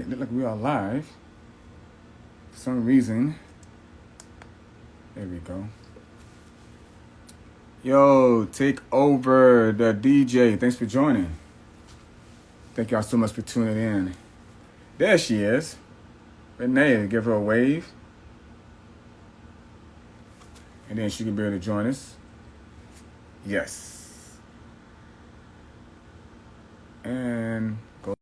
right, look like we are live. For some reason, there we go. Yo, take over the DJ. Thanks for joining. Thank y'all so much for tuning in. There she is. Renea, give her a wave. And then she can be able to join us. Yes. And go.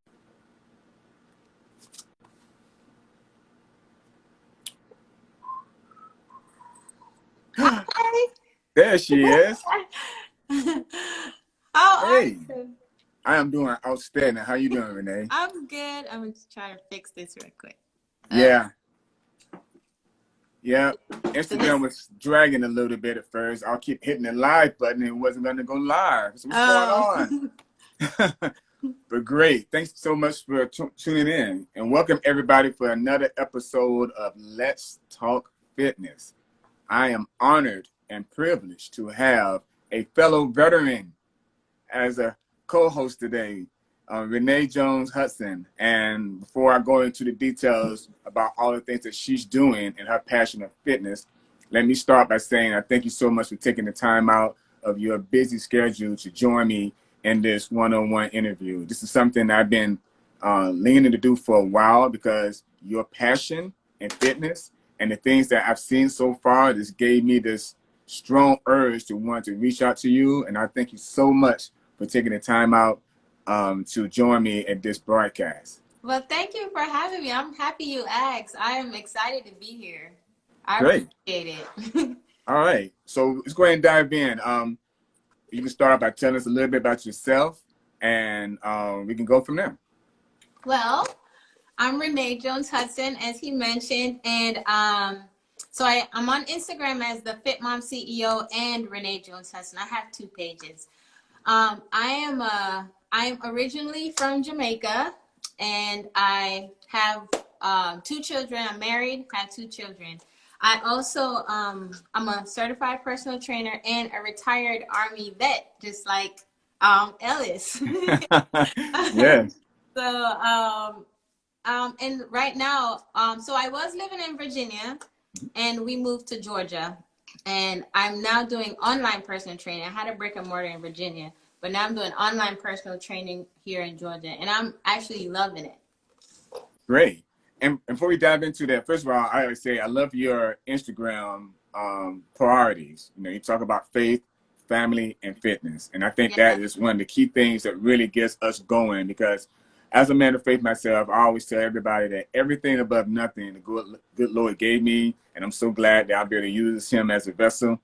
Hi. There she is. How are Hey, you? I am doing outstanding. How you doing, Renee? I'm good. I'm just trying to fix this real quick. Yeah. Yeah. So this, Instagram was dragging a little bit at first. I'll keep hitting the live button and it wasn't going to go live. So what's going oh, on? But great. Thanks so much for tuning in. And welcome everybody for another episode of Let's Talk Fitness. I am honored and privileged to have a fellow veteran as a co-host today, Renea Jones-Hudson. And before I go into the details about all the things that she's doing and her passion of fitness, let me start by saying I thank you so much for taking the time out of your busy schedule to join me in this one-on-one interview. This is something I've been leaning to do for a while because your passion in fitness and the things that I've seen so far just gave me this strong urge to want to reach out to you. And I thank you so much for taking the time out to join me at this broadcast. well, thank you for having me. I'm happy you asked. I am excited to be here. I Great. appreciate it. All right. So let's go ahead and dive in. You can start by telling us a little bit about yourself, and we can go from there. Well, I'm Renea Jones-Hudson, as he mentioned, and so I'm on Instagram as the Fit Mom CEO and Renea Jones-Hudson. I have 2 pages. I'm originally from Jamaica, and I have 2 children. I'm married, have 2 children. I also I'm a certified personal trainer and a retired Army vet, just like Ellis. Yes. So and right now, so I was living in Virginia, and we moved to Georgia, and I'm now doing online personal training. I had a brick and mortar in Virginia, but now I'm doing online personal training here in Georgia, and I'm actually loving it. Great. And before we dive into that, first of all, I would say I love your Instagram priorities. You know, you talk about faith, family, and fitness. And I think Yeah. that is one of the key things that really gets us going because as a man of faith myself, I always tell everybody that everything above nothing the good Lord gave me. And I'm so glad that I'll be able to use him as a vessel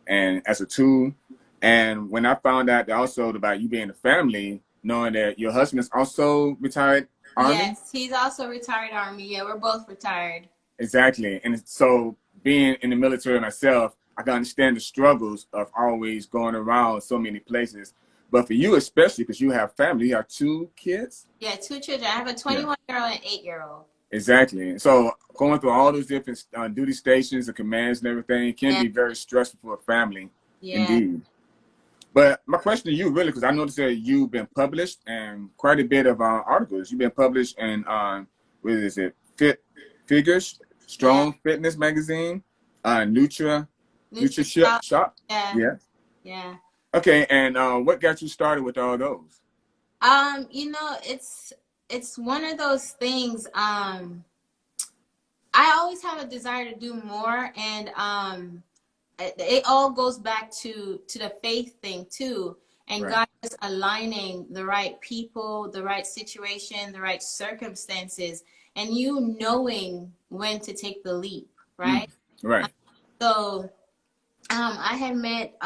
and as a tool. And when I found out that also about you being a family, knowing that your husband is also retired Army. Yes, he's also retired Army. Yeah, we're both retired. Exactly. And so being in the military myself, I can understand the struggles of always going around so many places. But for you, especially because you have family, you have 2 kids? Yeah, 2 children. I have a 21-year-old and 8-year-old. Exactly. So going through all those different duty stations and commands and everything can Yeah. be very stressful for a family. Yeah. Indeed. But my question to you, really, because I noticed that you've been published and quite a bit of articles. You've been published in, what is it, Fit Figures, Strong Fitness Magazine, Nutra Shop. Yeah. Yeah. Yeah. Okay, and what got you started with all those? You know, it's one of those things. I always have a desire to do more, and it all goes back to the faith thing too, and Right. God is aligning the right people, the right situation, the right circumstances, and you knowing when to take the leap, right? Right. So I had met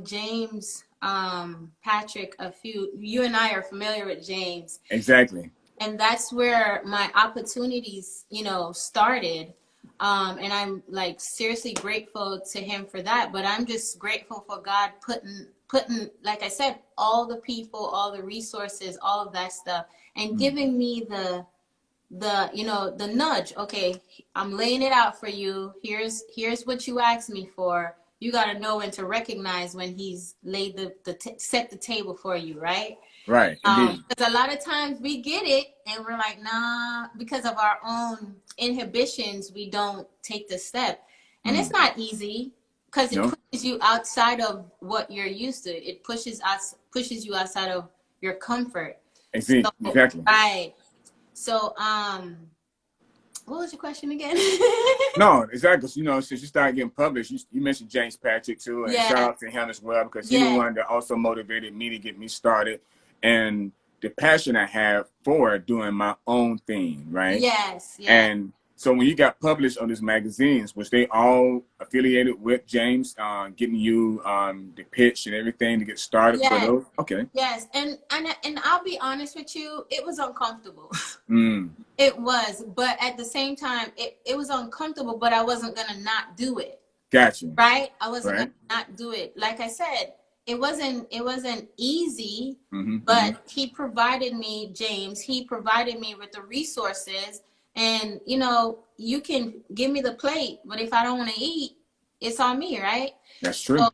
James Patrick you and I are familiar with James. Exactly. And that's where my opportunities, started. And I'm like seriously grateful to him for that. But I'm just grateful for God putting, like I said, all the people, all the resources, all of that stuff, and giving me the nudge. Okay, I'm laying it out for you. Here's what you asked me for. you got to know when to recognize when he's laid set the table for you, right? Right, indeed. Because a lot of times we get it and we're like, nah, because of our own inhibitions, we don't take the step. And it's not easy because it pushes you outside of what you're used to. It pushes you outside of your comfort. Exactly. Right. So, what was your question again? No, exactly. You know, since you started getting published, you mentioned James Patrick too, and shout out to him as well, because he's the one that also motivated me to get me started, and the passion I have for doing my own thing, right? Yes. And so when you got published on these magazines, was they all affiliated with James, getting you the pitch and everything to get started for those? Okay. Yes, and I'll be honest with you, it was uncomfortable. It was, but at the same time, it was uncomfortable, but I wasn't gonna not do it. Gotcha. Right? I wasn't gonna not do it. Like I said, it wasn't easy, but he provided me, James, he provided me with the resources. And you know, you can give me the plate, but if I don't want to eat, it's on me, right? That's true. So,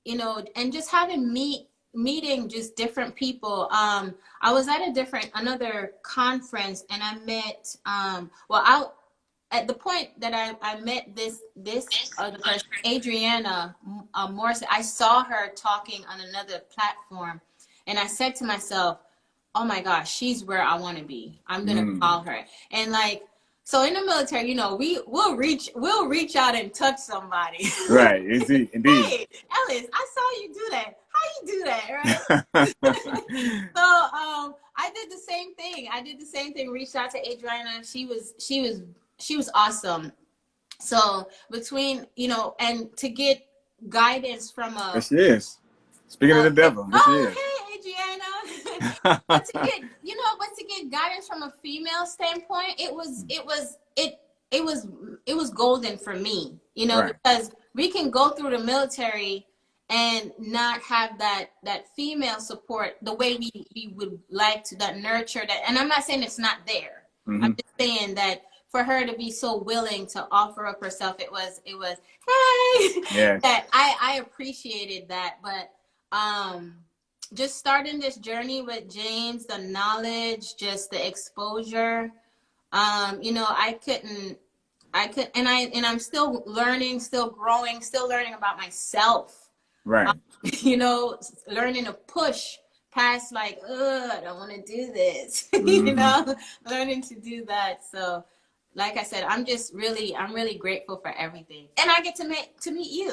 you know, and just having meeting just different people. I was at another conference, and I met at the point that I met this other person, Adriana Morrison. I saw her talking on another platform, and I said to myself, oh my gosh, she's where I want to be. I'm gonna call her. And like, so in the military, you know, we'll reach out and touch somebody. Right, indeed. Hey, Ellis, I saw you do that. How you do that, right? So I did the same thing. Reached out to Adriana. She was awesome. So between, you know, and to get guidance from a yes, she is. Speaking of the devil, yes, she is. Hey, Adriana. but to get guidance from a female standpoint, it was golden for me, you know, because we can go through the military and not have that female support the way we would like to, that nurture that. And I'm not saying it's not there. I'm just saying that for her to be so willing to offer up herself, it was hey, that I appreciated that. But just starting this journey with James, the knowledge, just the exposure, you know, and I'm still learning, still growing, still learning about myself. Right. You know, learning to push past like, I don't want to do this. You know, learning to do that. So like I said, I'm really grateful for everything. And I get to meet you.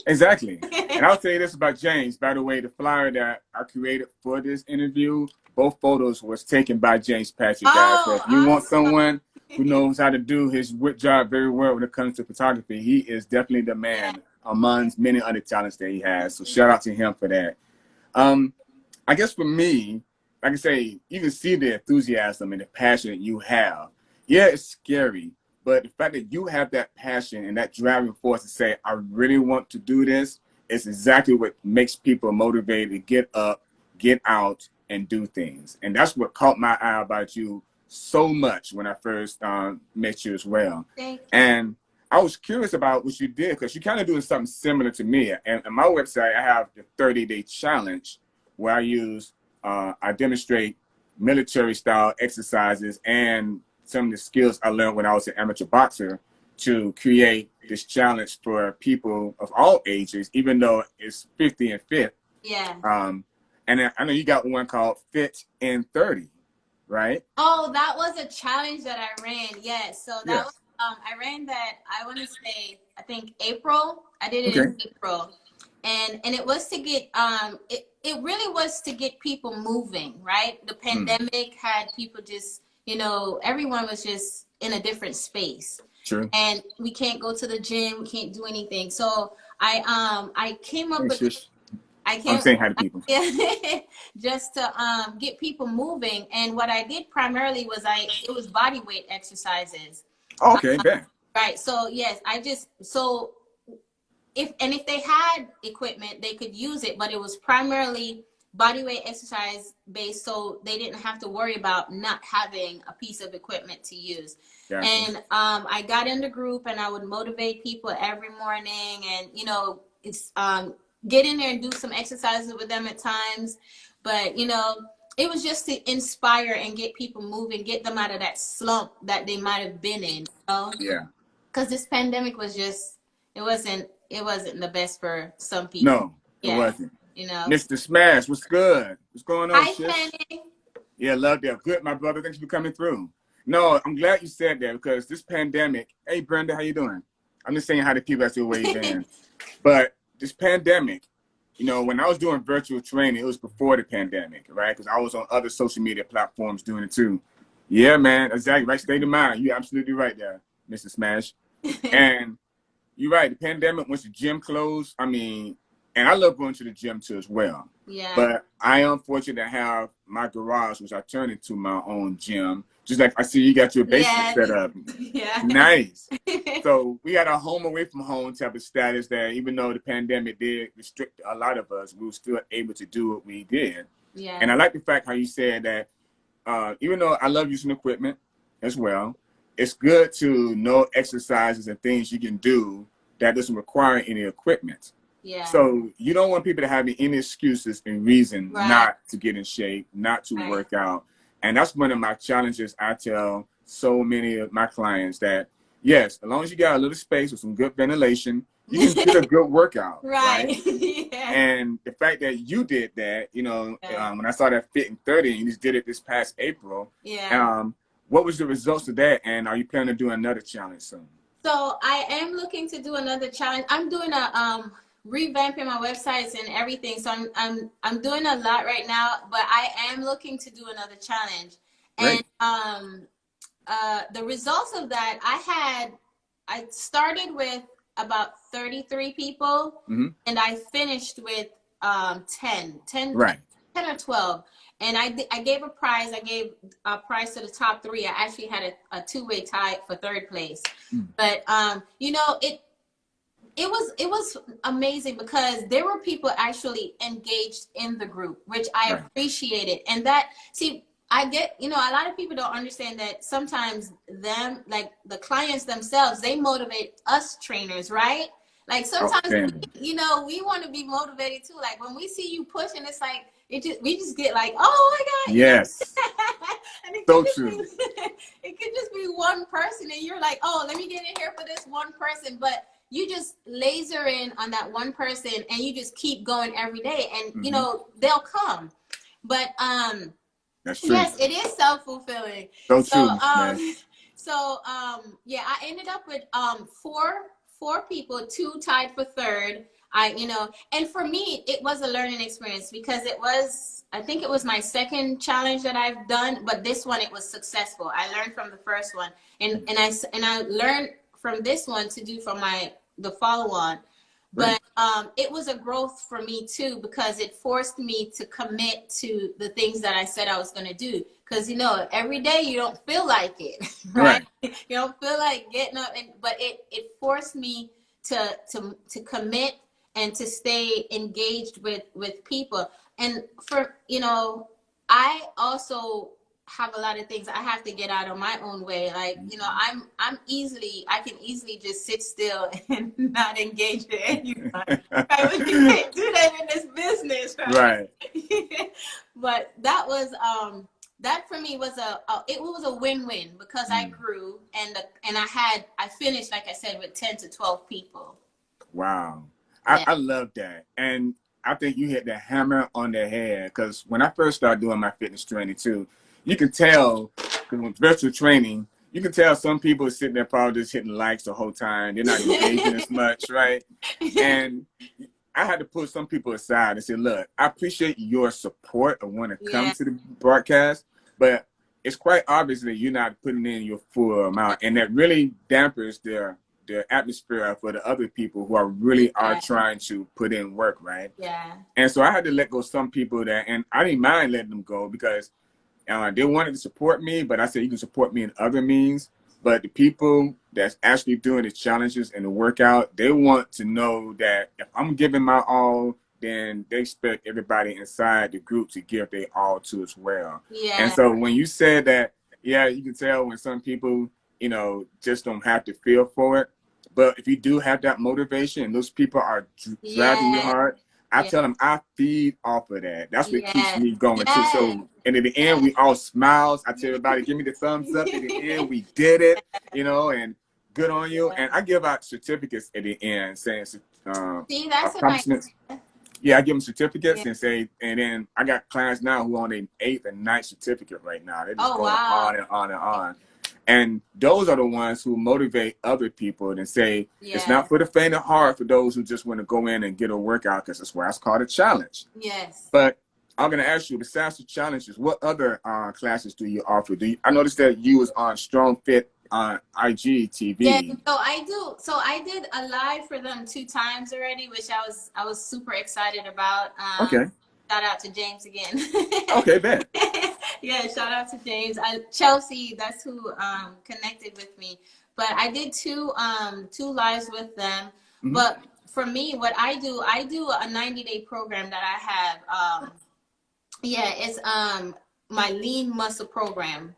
Exactly. And I'll tell you this about James. By the way, the flyer that I created for this interview, both photos was taken by James Patrick, guys. So if you want someone who knows how to do his job very well when it comes to photography, he is definitely the man among many other talents that he has. So shout out to him for that. I guess for me, like I say, you can see the enthusiasm and the passion that you have. Yeah, it's scary, but the fact that you have that passion and that driving force to say, I really want to do this, is exactly what makes people motivated to get up, get out, and do things. And that's what caught my eye about you so much when I first met you as well. Thank you. And I was curious about what you did, because you're kind of doing something similar to me. And on my website, I have the 30-day challenge where I demonstrate military-style exercises and some of the skills I learned when I was an amateur boxer to create this challenge for people of all ages, even though it's 50 and fit. Yeah. And I know you got one called Fit in 30, right? Oh, that was a challenge that I ran. Yes. So that was, I ran that, I want to say, I think April. I did it in April. And it was to get, it really was to get people moving, right? The pandemic had people just, you know, everyone was just in a different space. True. And we can't go to the gym, we can't do anything. So I came up with I'm saying hi to people. Just to get people moving. And what I did primarily was it was body weight exercises. Okay, bet. Right. So yes, if they had equipment, they could use it, but it was primarily body weight exercise based, so they didn't have to worry about not having a piece of equipment to use. Gotcha. And I got in the group, and I would motivate people every morning, and it's get in there and do some exercises with them at times. But it was just to inspire and get people moving, get them out of that slump that they might have been in. Yeah. Because this pandemic was just, it wasn't the best for some people. No, it wasn't. You know. Mr. Smash, what's good? What's going on, Hi, sis? Fanny. Yeah, love that. Good, my brother. Thanks for coming through. No, I'm glad you said that, because this pandemic. Hey, Brenda, how you doing? I'm just saying hi to people as they wave in. But this pandemic, when I was doing virtual training, it was before the pandemic, right? Because I was on other social media platforms doing it too. Yeah, man, exactly. Right state of mind. You're absolutely right there, Mr. Smash. And you're right. The pandemic, once the gym closed, and I love going to the gym too as well. Yeah. But I am fortunate to have my garage, which I turned into my own gym. Just like I see you got your basement set up. Yeah. Nice. So we got a home away from home type of status that, even though the pandemic did restrict a lot of us, we were still able to do what we did. Yeah. And I like the fact how you said that even though I love using equipment as well, it's good to know exercises and things you can do that doesn't require any equipment. Yeah. So you don't want people to have any excuses and reason not to get in shape, not to work out. And that's one of my challenges. I tell so many of my clients that, yes, as long as you got a little space with some good ventilation, you can get a good workout. Right? Yeah. And the fact that you did that, when I saw that Fit in 30, and you just did it this past April. Yeah. What was the results of that? And are you planning to do another challenge soon? So I am looking to do another challenge. I'm doing a revamping my websites and everything. So I'm doing a lot right now, but I am looking to do another challenge. Great. And the results of that, I started with about 33 people, and I finished with 10 or 12. And I gave a prize. I gave a prize to the top 3. I actually had a 2-way tie for 3rd place. But it was amazing, because there were people actually engaged in the group, which I appreciated. And I get, a lot of people don't understand that sometimes like the clients themselves, they motivate us trainers, right? Like sometimes, we want to be motivated too. Like when we see you pushing, it's like, we just get like, oh my God. Yes. And So true. It could just be one person, and you're like, oh, let me get in here for this one person. But you just laser in on that one person, and you just keep going every day, and they'll come. But that's true. Yes, it is self-fulfilling. So true. I ended up with four people, 2 tied for 3rd. And for me, it was a learning experience, because I think it was my 2nd challenge that I've done, but this one, it was successful. I learned from the first one, and I learned from this one to do for the follow-on. But it was a growth for me too, because it forced me to commit to the things that I said I was going to do. Because every day you don't feel like it, right? You don't feel like getting up, but it forced me to commit and to stay engaged with people. And for I also have a lot of things I have to get out of my own way. Like, I can easily just sit still and not engage with anyone. Right? You can't do that in this business, right? But that was that for me was it was a win-win, because I grew, and I finished, like I said, with 10 to 12 people. Wow. I love that. And I think you hit the hammer on the head, because when I first started doing my fitness training too, you can tell, with virtual training, you can tell some people are sitting there probably just hitting likes the whole time. They're not engaging as much, right? And I had to pull some people aside and say, look, I appreciate your support of wanting to come to the broadcast, but it's quite obvious that you're not putting in your full amount, and that really dampers their atmosphere for the other people who are trying to put in work, right? Yeah. And so I had to let go some people and I didn't mind letting them go, because they wanted to support me, but I said, you can support me in other means. But the people that's actually doing the challenges and the workout, they want to know that if I'm giving my all, then they expect everybody inside the group to give their all to as well. And Yeah. so when you said that, yeah, you can tell when some people, you know, just don't have to feel for it. But if you do have that motivation and those people are driving you Yeah. hard, I Yeah. tell them I feed off of that. That's what keeps Yeah. me going too. Yeah. So, and in the end, we all smiles. I tell everybody, give me the thumbs up. In the end, we did it, you know, and good on you. Yeah. And I give out certificates at the end saying See, that's a nice. accomplishments. Yeah, I give them certificates Yeah. and say, and then I got clients now who are on their 8th and 9th certificate right now. They're just Oh, going wow. on and on and on. And those are the ones who motivate other people and say, it's Yeah. not for the faint of heart for those who just want to go in and get a workout, because that's why it's called a challenge. Yes. But I'm going to ask you, besides the challenges, what other classes do you offer? I noticed that you was on Strong Fit on IGTV. Yeah, so I do. So I did a live for them 2 times already, which I was super excited about. Okay. Shout out to James again. Okay, bet. Yeah, shout out to James. Chelsea, that's who connected with me. But I did two lives with them. Mhm. But for me, what I do a 90-day program that I have. Yeah, it's my lean muscle program.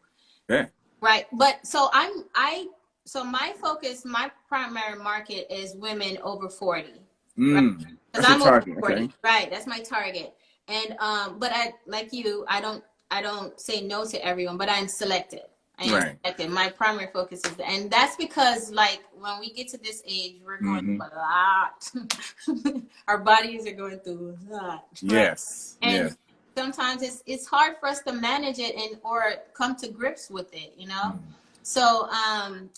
Yeah. Right. But so my focus, my primary market is women over 40. Right? Because That's your I'm target. over 40. Okay. Right. That's my target. And but I, like you, I don't say no to everyone, but I'm selective. I am Right. selective. My primary focus is and that's because like when we get to this age, we're going through a lot. Our bodies are going through a lot. Right? Yes. And yes. sometimes it's hard for us to manage it and or come to grips with it, you know. So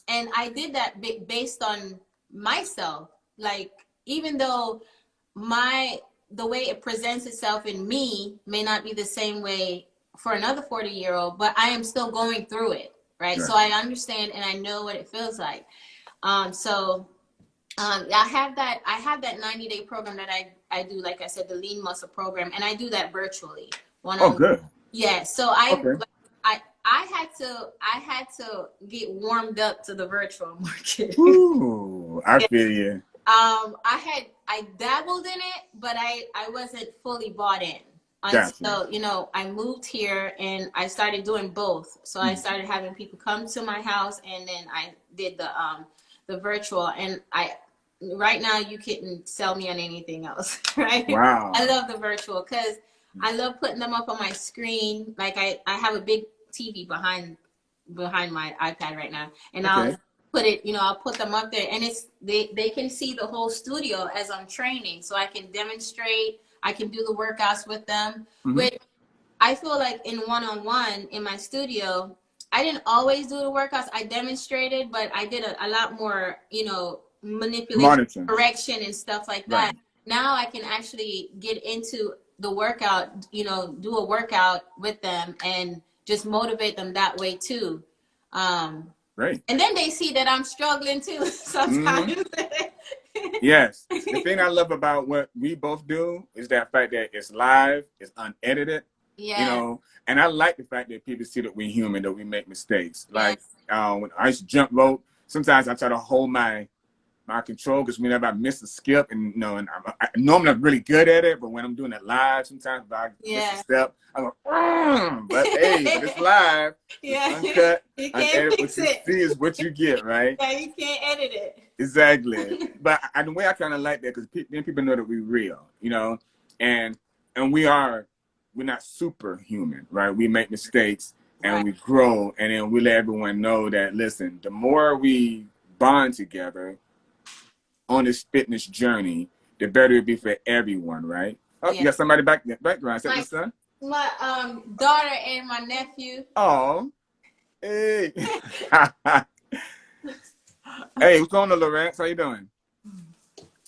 and I did that based on myself. Like even though the way it presents itself in me may not be the same way for another 40-year-old, but I am still going through it, right? Right. So I understand and I know what it feels like. I have that 90-day program that I do, like I said, the lean muscle program, and I do that virtually. Oh, good. Yeah. So Okay. I had to get warmed up to the virtual market. Ooh, I feel you. I dabbled in it, but I wasn't fully bought in until, you know, I moved here and I started doing both. So I started having people come to my house and then I did the virtual, and right now you couldn't sell me on anything else, right? Wow. I love the virtual because I love putting them up on my screen. Like I have a big TV behind my iPad right now, and I'll put it, you know, I'll put them up there, and they can see the whole studio as I'm training, so I can demonstrate. I can do the workouts with them, which I feel like in one-on-one in my studio, I didn't always do the workouts. I demonstrated, but I did a lot more, you know, manipulation, correction, and stuff like that. Right. Now I can actually get into the workout, you know, do a workout with them and just motivate them that way too. Right. And then they see that I'm struggling too sometimes. Yes. The thing I love about what we both do is that fact that it's live, it's unedited. Yeah. You know, and I like the fact that people see that we're human, that we make mistakes. Like when I used to jump rope, sometimes I try to hold my control, because whenever I miss a skip, and you know, and normally I'm really good at it, but when I'm doing it live, sometimes if I miss a step, I go, but hey, but it's live, it's uncut, you can't fix what you see is what you get, right? Yeah, you can't edit it. Exactly. But the way I kind of like that, because then people know that we're real, you know, and we're not superhuman, right? We make mistakes and we grow, and then we let everyone know that, listen, the more we bond together on this fitness journey, the better it'll be for everyone, right? Oh, you got somebody background. Is that your son? My daughter and my nephew. Oh, hey. Hey, what's going on, Lawrence? How you doing?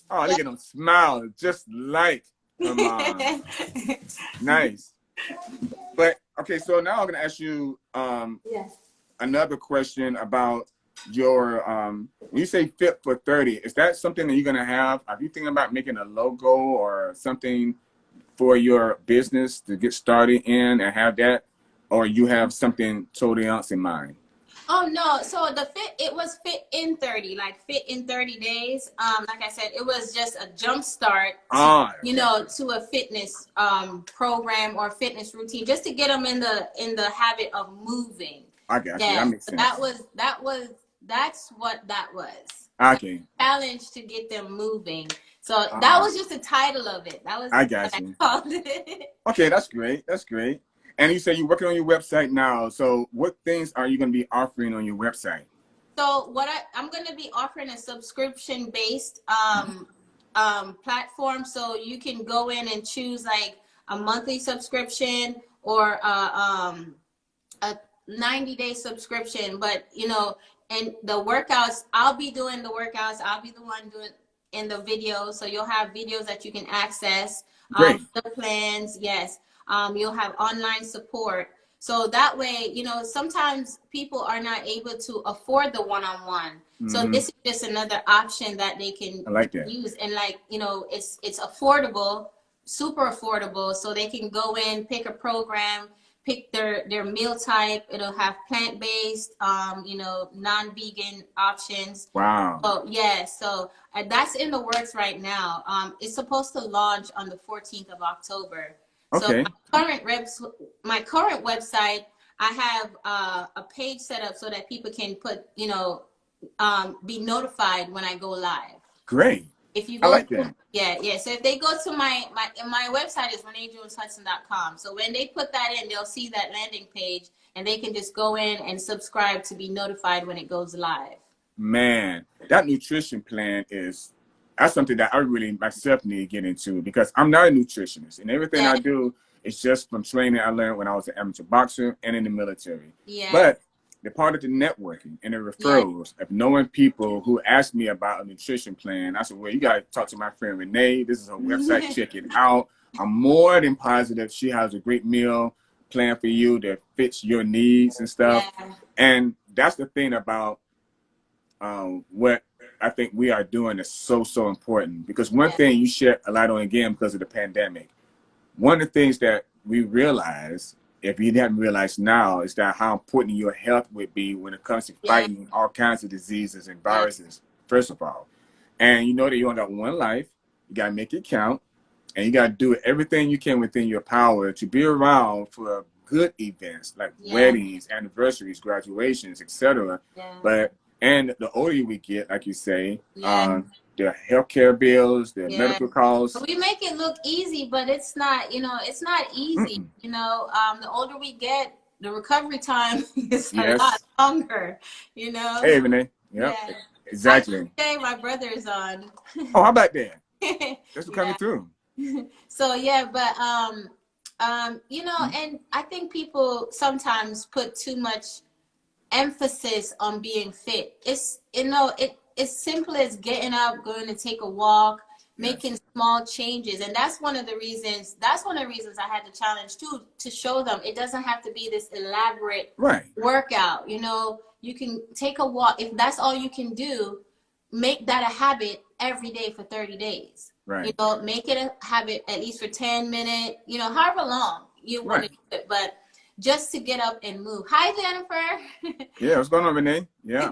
Oh, look at them smile, just like her mom. Nice. But okay, so now I'm gonna ask you another question about your when you say fit for 30, is that something that you're gonna have? Are you thinking about making a logo or something for your business to get started in and have that, or you have something totally else in mind? Oh no, so the fit, it was fit in 30, like fit in 30 days. Like I said, it was just a jump start to, Ah, you okay. know, to a fitness program or fitness routine, just to get them in the habit of moving. I got you. That Yes, makes sense. that's what that was. A Okay. challenge to get them moving. So that Ah, was just the title of it. That was I what got I you. called it. Okay, that's great. That's great. And you say you're working on your website now. So what things are you going to be offering on your website? So what I'm going to be offering a subscription based platform, so you can go in and choose like a monthly subscription or a 90-day subscription. But you know, and the workouts, I'll be doing the workouts. I'll be the one doing in the videos. So you'll have videos that you can access. Great. The plans, yes. You'll have online support. So that way, you know, sometimes people are not able to afford the one-on-one. So Mm-hmm. this is just another option that they I like that. use. And like, you know, it's affordable, super affordable. So they can go in, pick a program, pick their meal type. It'll have plant-based, you know, non-vegan options. Wow. Oh yeah, so that's in the works right now. It's supposed to launch on the 14th of October. So Okay. my current website, I have a page set up so that people can put, you know, be notified when I go live. Great. If you I go like to, that. yeah. So if they go to my website is reneajoneshudson.com. So when they put that in, they'll see that landing page and they can just go in and subscribe to be notified when it goes live. Man, that nutrition plan is that's something that I really myself need to get into because I'm not a nutritionist and everything Yeah, I do is just from training I learned when I was an amateur boxer and in the military. yeah, But the part of the networking and the yeah, referrals of knowing people who ask me about a nutrition plan, I said, well, you got to talk to my friend Renee. This is her website. Check it out. I'm more than positive she has a great meal plan for you that fits your needs and stuff. yeah, And that's the thing about what I think we are doing is so important because one yeah, thing you shed a light on again because of the pandemic. One of the things that we realize, if you haven't realized now, is that how important your health would be when it comes to yeah, fighting all kinds of diseases and yeah, viruses. First of all, and you know that you only got one life. You gotta make it count, and you gotta do everything you can within your power to be around for good events like yeah, weddings, anniversaries, graduations, etc. yeah, But and the older we get, like you say, yeah, the healthcare bills, the yeah. medical costs. We make it look easy, but it's not, you know, it's not easy. Mm-mm. You know, the older we get, the recovery time is a lot Yes. longer, you know? Hey, Renee. Yep. Yeah. Hi, Exactly. Jay, my brother is on. Oh, how about that? That's what coming Yeah. through. So yeah, but you know, and I think people sometimes put too much emphasis on being fit. It's, you know, it's simple as getting up, going to take a walk, Yes. making small changes. And that's one of the reasons I had the challenge too, to show them it doesn't have to be this elaborate Right. workout. You know, you can take a walk. If that's all you can do, make that a habit every day for 30 days. You Right. know, make it a habit at least for 10 minutes, you know, however long you want to Right. do it. But just to get up and move. Hi, Jennifer. Yeah. What's going on, Renee? Yeah.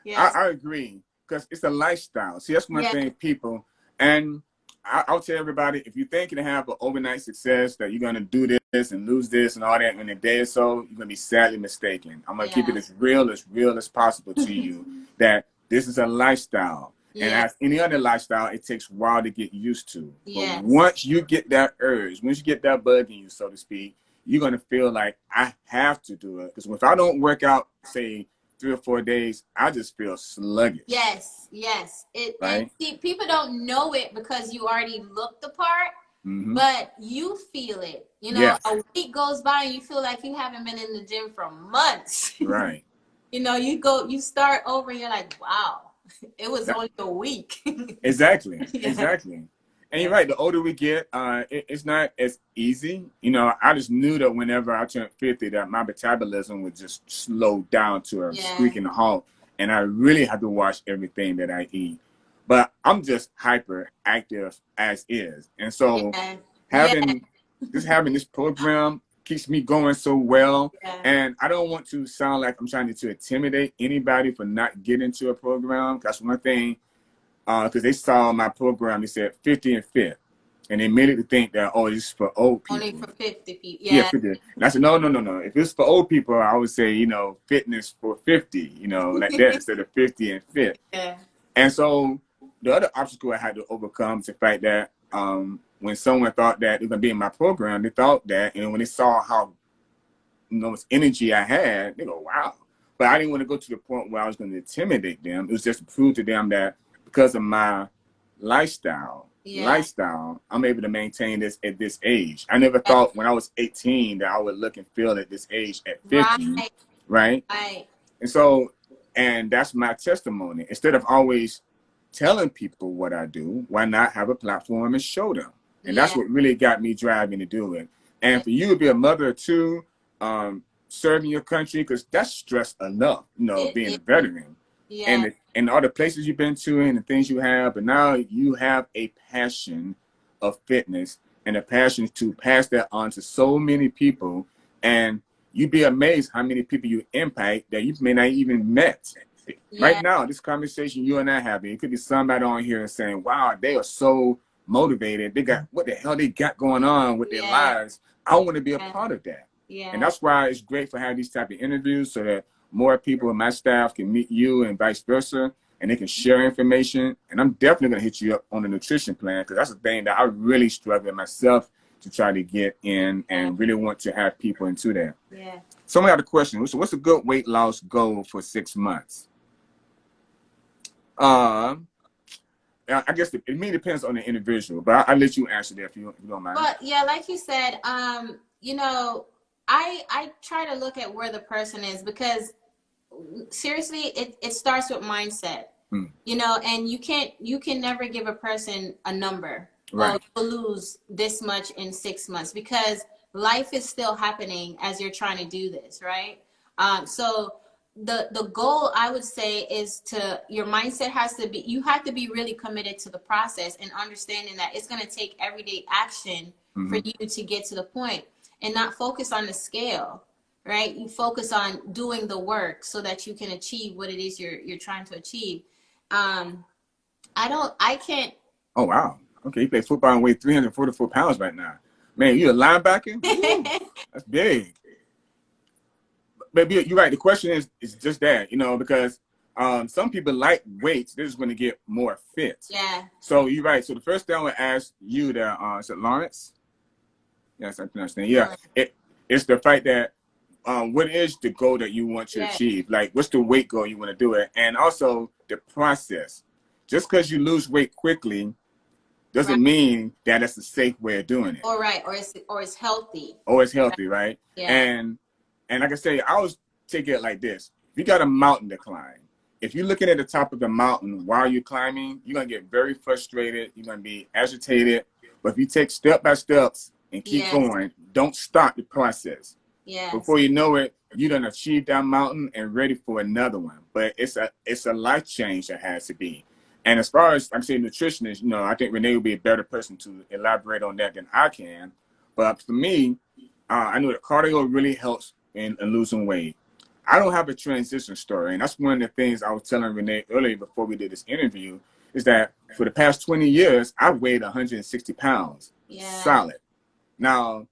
Yes. I agree because it's a lifestyle. See, that's one Yeah. thing people, and I'll tell everybody if you think you can have an overnight success that you're going to do this and lose this and all that in a day or so, you're going to be sadly mistaken. I'm going to keep it Yeah. as real as possible to you that this is a lifestyle. And Yeah. as any other lifestyle, it takes a while to get used to. But Yes. once you get that urge, once you get that bug in you, so to speak, you're going to feel like I have to do it. Because if I don't work out, say, 3 or 4 days, I just feel sluggish, Yes. Yes. It, and right? see, people don't know it because you already look the part, Mm-hmm. but you feel it. You know, Yes, a week goes by and you feel like you haven't been in the gym for months. right. You know, you start over and you're like, wow, it was That, only a week. exactly, Yeah. exactly. And you're Yeah. right. The older we get, it's not as easy. You know, I just knew that whenever I turned 50, that my metabolism would just slow down to a Yeah. squeaking halt, and I really had to watch everything that I eat. But I'm just hyper active as is, and so Yeah. Yeah. having having this program. keeps me going so well. Yeah. And I don't want to sound like I'm trying to intimidate anybody for not getting to a program. That's one thing, because they saw my program, they said 50 and fit. And they immediately think that, oh, this is for old Only people. for 50 people. Yeah, Yeah. 50. And I said, no, no, no, no. If it's for old people, I would say, fitness for 50, like that, instead of 50 and fit. Yeah. And so the other obstacle I had to overcome is the fact that when someone thought that they were going to be in my program, they thought that, and when they saw how much energy I had, they go, wow. But I didn't want to go to the point where I was going to intimidate them. It was just to prove to them that because of my lifestyle, Yeah. I'm able to maintain this at this age. I never Yeah. thought when I was 18 that I would look and feel at this age at 50, Right. right? Right. And so, and that's my testimony. Instead of always telling people what I do, why not have a platform and show them? And that's Yeah. what really got me driving to do it. Yeah. And for you to be a mother too, serving your country, because that's stress enough, It being a is. veteran. Yeah. And all the places you've been to and the things you have, but now you have a passion of fitness and a passion to pass that on to so many people. And you'd be amazed how many people you impact that you may not even met. Right Yeah. now, this conversation you and I having, it could be somebody on here saying, wow, they are so motivated. They got what the hell they got going on with their Yeah. lives. I want to be a Yeah. part of that. And Yeah. that's why it's great for having these type of interviews so that more people in my staff can meet you and vice versa, and they can share information. And I'm definitely going to hit you up on the nutrition plan, because that's the thing that I really struggle with myself to try to get in and really want to have people into that. Yeah. Someone got a question. So what's a good weight loss goal for 6 months? I guess it really depends on the individual, but I'll let you answer that if you don't mind. But yeah, like you said, I try to look at where the person is, because seriously, it starts with mindset. And you can never give a person a number. Right. Oh, you'll lose this much in 6 months, because life is still happening as you're trying to do this, right? So the goal, I would say, is your mindset has to be, you have to be really committed to the process and understanding that it's going to take everyday action for you to get to the point, and not focus on the scale, right? You focus on doing the work so that you can achieve what it is you're trying to achieve. I can't. Oh, wow. Okay, you play football and weigh 344 pounds right now. Man, you a linebacker? Woo, that's big. But you're right. The question is just that, because some people like weights. They're just going to get more fit. Yeah. So you're right. So the first thing I would ask you there, is it Lawrence? Yes, I can understand. Yeah. It's the fact that what is the goal that you want to achieve? Like, what's the weight goal you want to do it? And also the process. Just because you lose weight quickly doesn't mean that it's a safe way of doing it. Or it's healthy. Or it's healthy, right? Yeah. And like I say, I always take it like this. If you got a mountain to climb, if you're looking at the top of the mountain while you're climbing, you're going to get very frustrated. You're going to be agitated. But if you take step by steps and keep going, don't stop the process. Yes. Before you know it, you done achieved that mountain and ready for another one. But it's a life change that has to be. And as far as I'm saying nutritionist, I think Renee would be a better person to elaborate on that than I can. But for me, I know that cardio really helps in losing weight. I don't have a transition story. And that's one of the things I was telling Renee earlier before we did this interview, is that for the past 20 years, I've weighed 160 pounds. Yeah. Solid. Now,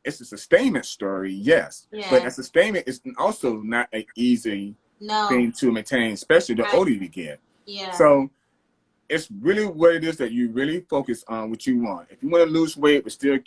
it's a sustainment story, yes. Yeah. But a sustainment is also not an easy thing to maintain, especially the older you get. Yeah. So it's really what it is that you really focus on what you want. If you want to lose weight but still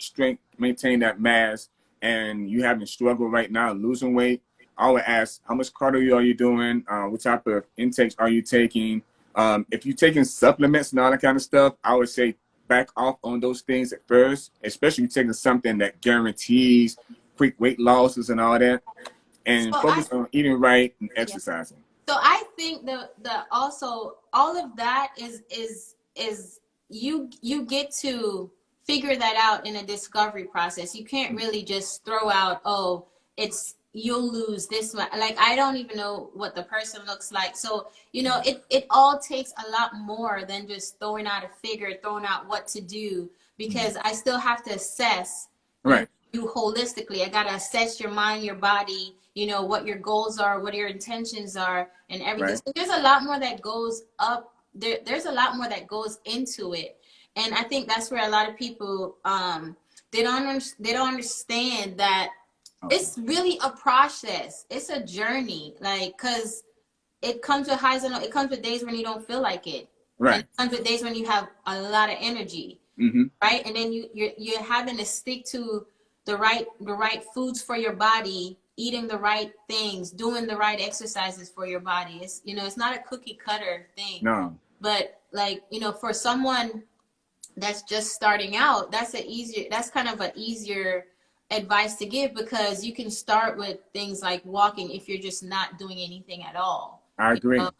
maintain that mass, and you having struggle right now losing weight, I would ask, how much cardio are you doing? What type of intakes are you taking? If you're taking supplements and all that kind of stuff, I would say back off on those things at first, especially if you're taking something that guarantees quick weight losses and all that, and focus on eating right and exercising. So I think the also all of that is you get to figure that out in a discovery process. You can't really just throw out, oh, you'll lose this much. Like, I don't even know what the person looks like. So, it all takes a lot more than just throwing out a figure, throwing out what to do, because I still have to assess right you holistically. I got to assess your mind, your body, you know, what your goals are, what your intentions are, and everything. Right. So there's a lot more that goes up there. There's a lot more that goes into it. And I think that's where a lot of people, they don't understand that it's really a process. It's a journey. Like, cause it comes with highs and lows. It comes with days when you don't feel like it. Right. And it comes with days when you have a lot of energy. Right. And then you're having to stick to the right foods for your body, eating the right things, doing the right exercises for your body. It's, you know, it's not a cookie cutter thing. No. But like, you know, for someone that's just starting out, that's kind of an easier advice to give, because you can start with things like walking if you're just not doing anything at all. I agree. You know?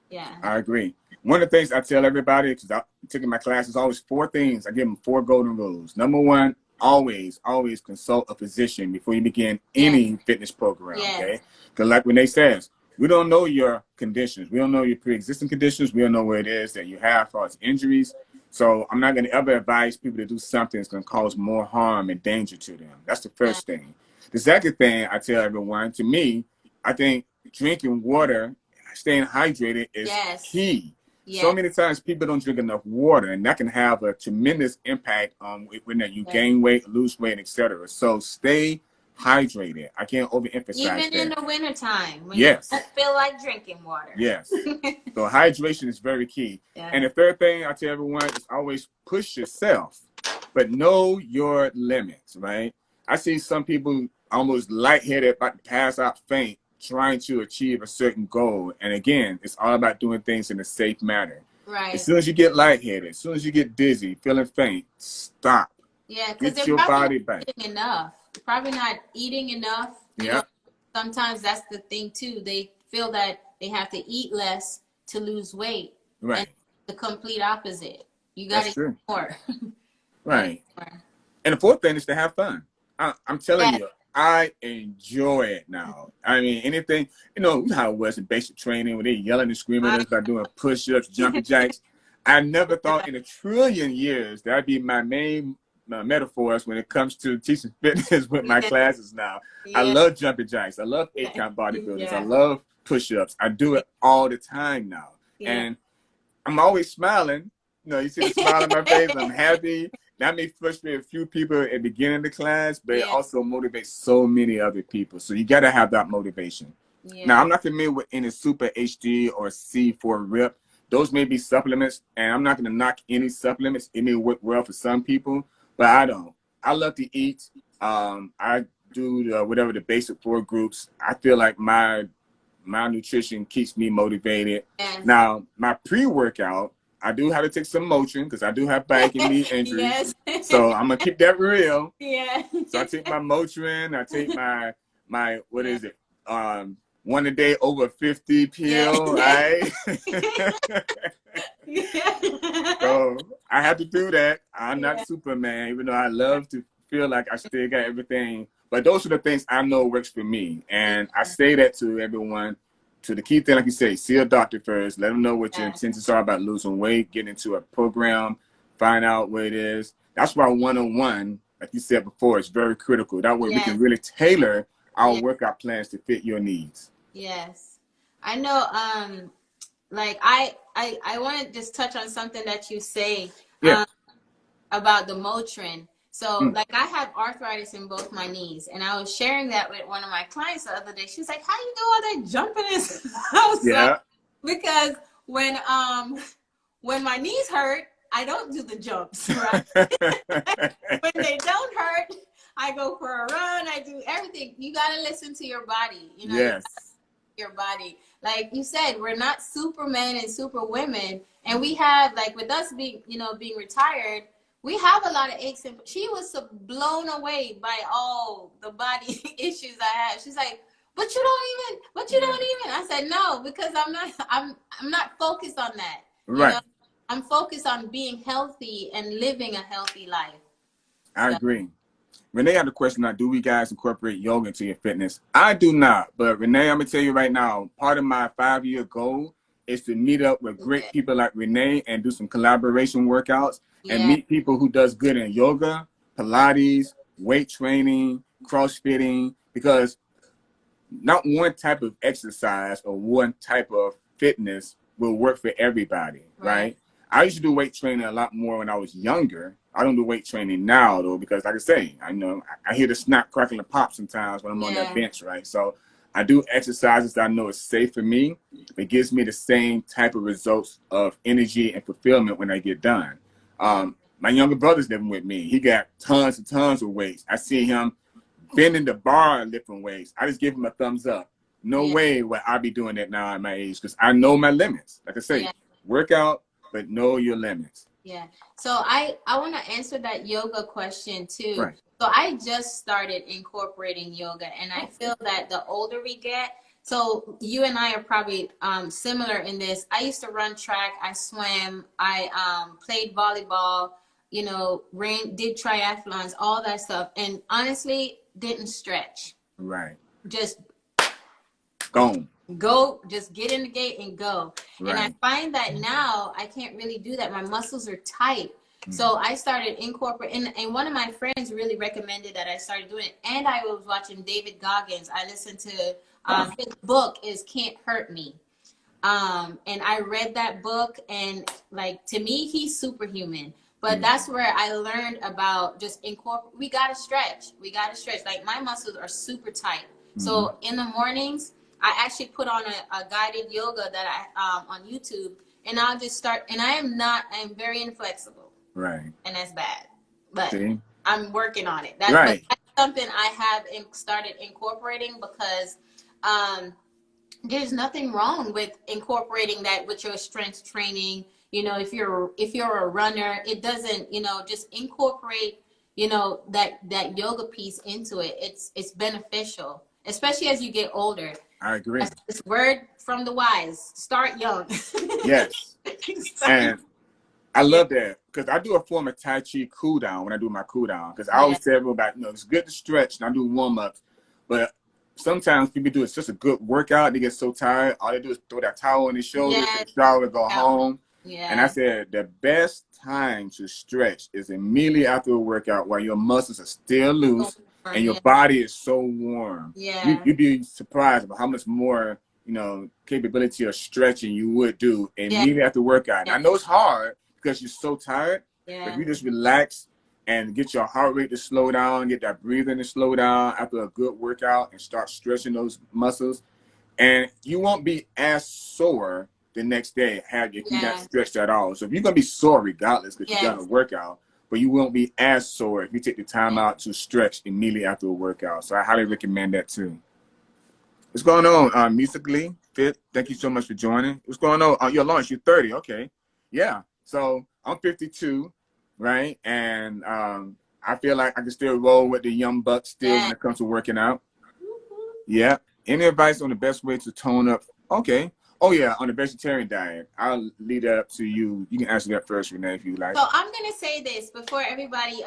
Yeah. I agree. One of the things I tell everybody, because I'm taking my classes, always 4 things. I give them 4 golden rules. Number 1, always consult a physician before you begin any fitness program. Yes. Okay, because like Renee says, we don't know your conditions. We don't know your pre-existing conditions. We don't know what it is that you have as far as injuries. So I'm not going to ever advise people to do something that's going to cause more harm and danger to them. That's the first thing. The second thing I tell everyone, to me, I think drinking water, staying hydrated is key. Yes. So many times people don't drink enough water, and that can have a tremendous impact on when you gain weight, lose weight, etc. So stay hydrated. I can't overemphasize that. Even in the wintertime when you don't feel like drinking water. Yes. So hydration is very key. Yeah. And the third thing I tell everyone is always push yourself, but know your limits, right? I see some people almost lightheaded, about to pass out faint, trying to achieve a certain goal. And again, it's all about doing things in a safe manner. Right. As soon as you get lightheaded, as soon as you get dizzy, feeling faint, stop. Yeah, because get your body back. Enough. You're probably not eating enough. You know, sometimes that's the thing too. They feel that they have to eat less to lose weight. Right. And the complete opposite. You got to eat more. Right. And the fourth thing is to have fun. I'm telling you, I enjoy it now. I mean, anything, you know how it was in basic training when they yelling and screaming at us about doing push-ups, jumping jacks. I never thought in a trillion years that'd be my main metaphors when it comes to teaching fitness with my classes now. I love jumping jacks. I love 8-count bodybuilders. I love push-ups. I do it all the time now. And I'm always smiling. You know, you see the smile on my face. I'm happy. That may frustrate a few people at the beginning of the class, but it also motivates so many other people. So you got to have that motivation. Now, I'm not familiar with any Super HD or C4 RIP. Those may be supplements, and I'm not going to knock any supplements. It may work well for some people, but I don't. I love to eat. I do whatever the basic 4 groups. I feel like my nutrition keeps me motivated. Now, my pre-workout, I do have to take some Motrin because I do have back and knee injuries. So I'm gonna keep that real. So I take my Motrin. I take my what is it? 1 a day over 50 pill, right? So I have to do that. I'm not Superman, even though I love to feel like I still got everything. But those are the things I know works for me, and I say that to everyone. To the key thing, like you say, see a doctor first. Let them know what your intentions are about losing weight, get into a program, find out what it is. That's why one-on-one, like you said before, is very critical. That way we can really tailor our workout plans to fit your needs. Yes. I know, like I want to just touch on something that you say about the Motrin. So, like, I have arthritis in both my knees, and I was sharing that with one of my clients the other day. She was like, "How you do all that jumping?" I was like, because when my knees hurt, I don't do the jumps, right? When they don't hurt, I go for a run. I do everything. You got to listen to your body. You know, your body. Like you said, we're not Supermen and Superwomen, and we have, like, with us being retired, we have a lot of aches, and she was so blown away by all the body issues I have. She's like, but you don't even. I said, no, because I'm not focused on that. Right. You know? I'm focused on being healthy and living a healthy life. I agree. Renee had a question now, do we guys incorporate yoga into your fitness? I do not, but Renee, I'm gonna tell you right now, part of my 5-year goal is to meet up with great people like Renee and do some collaboration workouts and meet people who does good in yoga, Pilates, weight training, crossfitting, because not one type of exercise or one type of fitness will work for everybody, right? I used to do weight training a lot more when I was younger. I don't do weight training now though, because like I say, I know I hear the snap, crackle, and pop sometimes when I'm on that bench, right? So I do exercises that I know is safe for me. It gives me the same type of results of energy and fulfillment when I get done. My younger brother's living with me. He got tons and tons of weights. I see him bending the bar in different ways. I just give him a thumbs up. No way would I be doing that now at my age, because I know my limits. Like I say, work out, but know your limits. Yeah. So I want to answer that yoga question too. Right. So I just started incorporating yoga, and I feel that the older we get, so you and I are probably similar in this. I used to run track, I swam, I played volleyball, you know, did triathlons, all that stuff, and honestly didn't stretch. Right. Just go, just get in the gate and go. Right. And I find that now I can't really do that. My muscles are tight. So I started incorporating, and one of my friends really recommended that I started doing it. And I was watching David Goggins. I listened to his book is Can't Hurt Me. And I read that book, and like, to me, he's superhuman. But that's where I learned about just incorporate. We got to stretch. Like, my muscles are super tight. So in the mornings, I actually put on a guided yoga that I on YouTube, and I'll just start. And I'm very inflexible. Right. And that's bad. But See? I'm working on it. Right. But that's something I have started incorporating, because there's nothing wrong with incorporating that with your strength training. You know, if you're a runner, it doesn't, you know, just incorporate, you know, that yoga piece into it. It's beneficial, especially as you get older. I agree. That's this word from the wise: start young. Yes. And I love that, because I do a form of Tai Chi cool down when I do my cool down, because I always tell everybody, you know, it's good to stretch and I do warm ups, but sometimes people do it's just a good workout. They get so tired, all they do is throw that towel on their shoulders, and shower, go home. And I said the best time to stretch is immediately after a workout, while your muscles are still loose and your body is so warm. You'd be surprised about how much more, you know, capability of stretching you would do immediately after workout. And I know it's hard because you're so tired, but if you just relax and get your heart rate to slow down, get that breathing to slow down after a good workout, and start stretching those muscles, and you won't be as sore the next day if you not stretched at all. So if you're gonna be sore regardless because you've done a workout, but you won't be as sore if you take the time out to stretch immediately after a workout. So I highly recommend that too. What's going on, Musically Fit? Thank you so much for joining. What's going on? Your launch, you're 30, okay. Yeah. So I'm 52, right? And I feel like I can still roll with the young bucks still when it comes to working out. Yeah. Any advice on the best way to tone up? Okay. Oh yeah, on the vegetarian diet. I'll leave that up to you. You can answer that first, Renee, if you like. So I'm gonna say this before everybody.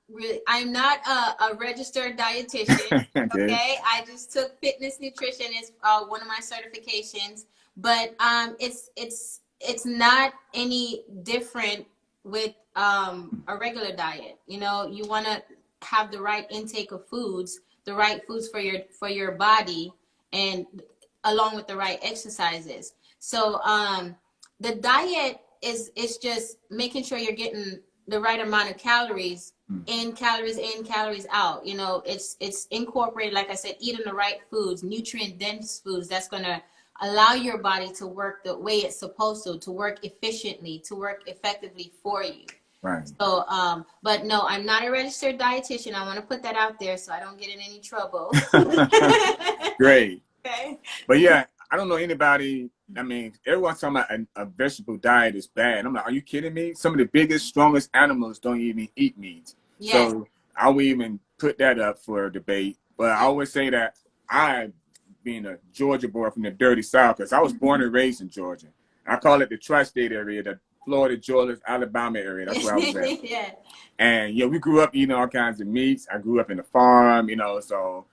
Really, I'm not a registered dietitian. Okay, I just took fitness nutrition as one of my certifications, but it's not any different with a regular diet. You know, you want to have the right intake of foods, the right foods for your body, and along with the right exercises. So the diet is just making sure you're getting the right amount of calories in, calories out. You know, it's incorporated, like I said, eating the right foods, nutrient dense foods that's going to allow your body to work the way it's supposed to work efficiently, to work effectively for you. Right. So, but no, I'm not a registered dietitian. I want to put that out there so I don't get in any trouble. Great. Okay. But yeah, I don't know anybody. I mean, everyone's talking about a vegetable diet is bad. I'm like, are you kidding me? Some of the biggest, strongest animals don't even eat meat. Yes. So I would even put that up for debate. But I always say that I, being a Georgia boy from the dirty South, because I was born and raised in Georgia. I call it the tri-state area, the Florida, Georgia, Alabama area. That's where I was at. Yeah. And yeah, we grew up eating all kinds of meats. I grew up in a farm, you know, so,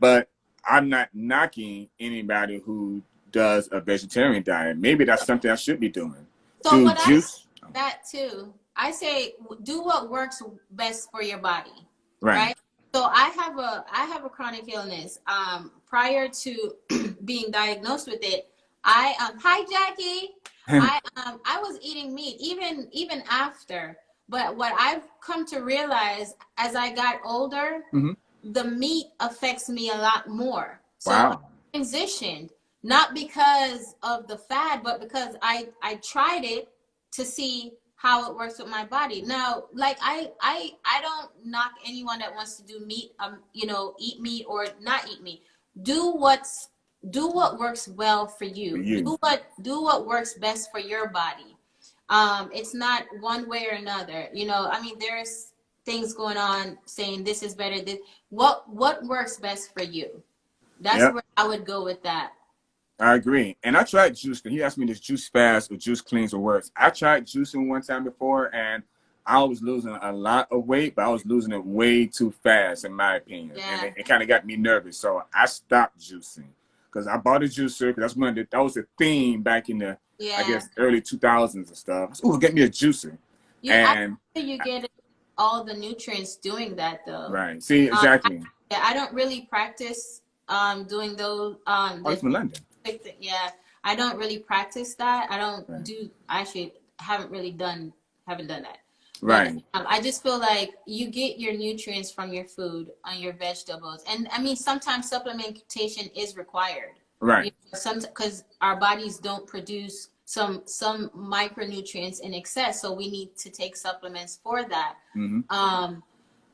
but I'm not knocking anybody who does a vegetarian diet. Maybe that's something I should be doing. So what juice? That too. I say do what works best for your body. Right? So I have a chronic illness. Prior to being diagnosed with it, hi Jackie. I was eating meat even after. But what I've come to realize as I got older, Mhm. the meat affects me a lot more. So I Wow. transitioned, not because of the fad, but because I tried it to see how it works with my body. Now, like I don't knock anyone that wants to do meat, eat meat or not eat meat. Do what's do what works well for For you. you. Do what works best for your body. It's not one way or another. I mean, there's things going on saying this is better. What works best for you? That's Yep. where I would go with that. I agree. And I tried juicing. He asked me this juice fast or juice cleans or worse. I tried juicing one time before and I was losing a lot of weight, but I was losing it way too fast, in my opinion. And Yeah. it kind of got me nervous. So I stopped juicing because I bought a juicer because that was the theme back in the, I Yeah. guess, early 2000s and stuff. Oh, get me a juicer. I And, think you get all the nutrients doing that though. right. See, Um, I, exactly. yeah, I don't really practice doing those Oh, he's from London. yeah, I don't really practice that. I don't Right. do actually haven't done that. But Right. I just feel like you get your nutrients from your food on your vegetables. And I mean sometimes supplementation is required. Right. Some because our bodies don't produce some micronutrients in excess, so we need to take supplements for that. Mm-hmm.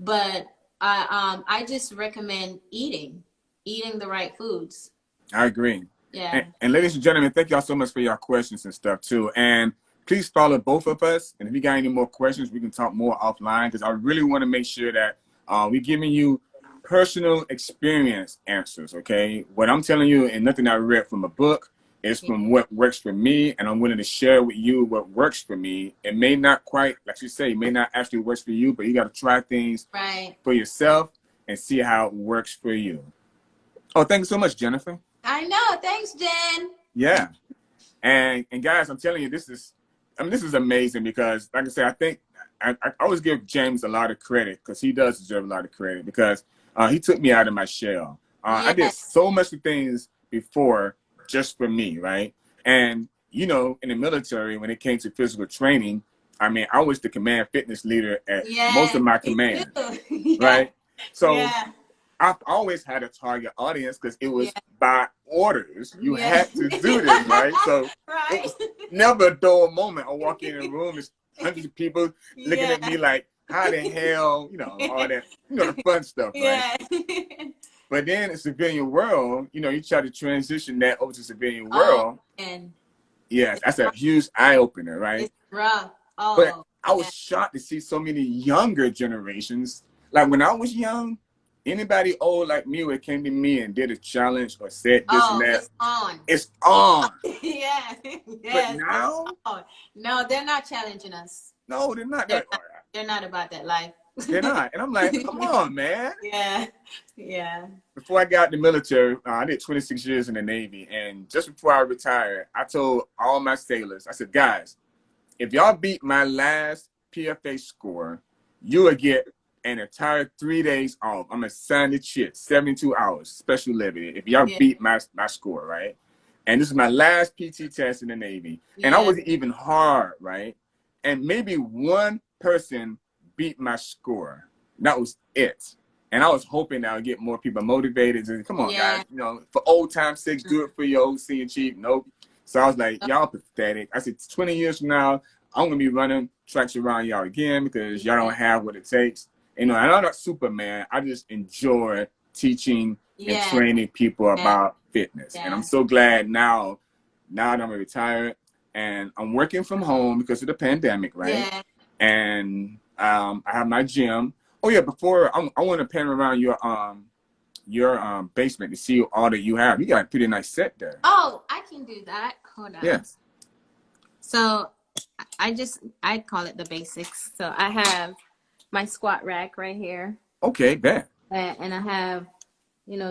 But I just recommend eating the right foods. I agree. Yeah. And ladies and gentlemen, thank y'all so much for your questions and stuff too. And please follow both of us. And if you got any more questions, we can talk more offline because I really want to make sure that we're giving you personal experience answers. Okay, what I'm telling you and nothing I read from a book is from what works for me, and I'm willing to share with you what works for me. It may not quite, like you say, it may not actually work for you, but you got to try things Right. for yourself and see how it works for you. Oh, thank you so much, Jennifer. I know. Thanks, Jen. Yeah. And guys, I'm telling you, this is amazing because, like I said, I think I always give James a lot of credit because he does deserve a lot of credit because he took me out of my shell. I did Yes. so much of things before just for me, right? And in the military, when it came to physical training, I mean, I was the command fitness leader at most Yeah. of my Me command, too. Yeah. right? So Yeah. I've always had a target audience because it Yeah. was by orders. You Yeah. had to do this, right? So it Right. was never a dull moment. I walk in a room, there's hundreds of people looking Yeah. at me like, how the hell, all that, the fun stuff, right? Yeah. But then in civilian world, you try to transition that over to civilian Oh, world. and Yes, that's a huge eye opener, right? it's rough. But Oh, I was yeah. shocked to see so many younger generations. Like when I was young, anybody old like me that came to me and did a challenge or said this and Oh, that, it's on. it's on. Yeah. But Yes. now, On. No, they're not challenging us. no, they're not. They're not. They're not about that life. They're not. And I'm like, come on, man. Yeah. Yeah. Before I got in the military, I did 26 years in the Navy. And just before I retired, I told all my sailors, I said, guys, if y'all beat my last PFA score, you will get an entire 3 days off. I'm a Sunday shit, 72 hours, special liberty. If y'all beat my score, right? And this is my last PT test in the Navy. And I Yeah. wasn't even hard, right? And maybe one person beat my score. That was it. And I was hoping that I would get more people motivated. And come on, Yeah. guys, for old time's sake, do it for your old senior chief. Nope. So I was like, y'all pathetic. I said, 20 years from now, I'm going to be running tracks around y'all again because y'all don't have what it takes. And I'm not Superman. I just enjoy teaching and training people about fitness. And I'm so glad now that I'm retired and I'm working from home because of the pandemic, right? Yeah. And I have my gym. Oh yeah, before I want to pan around your basement to see all that you have. You got a pretty nice set there. Oh, I can do that. Hold on. Yes. So I call it the basics. So I have my squat rack right here. Okay, bet. And I have,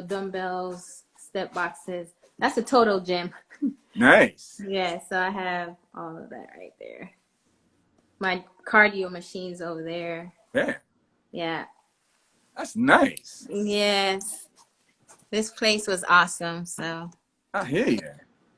dumbbells, step boxes. That's a total gym. Nice. Yeah, so I have all of that right there. My cardio machines over there. Yeah. Yeah. That's nice. Yes. This place was awesome. So, I hear you.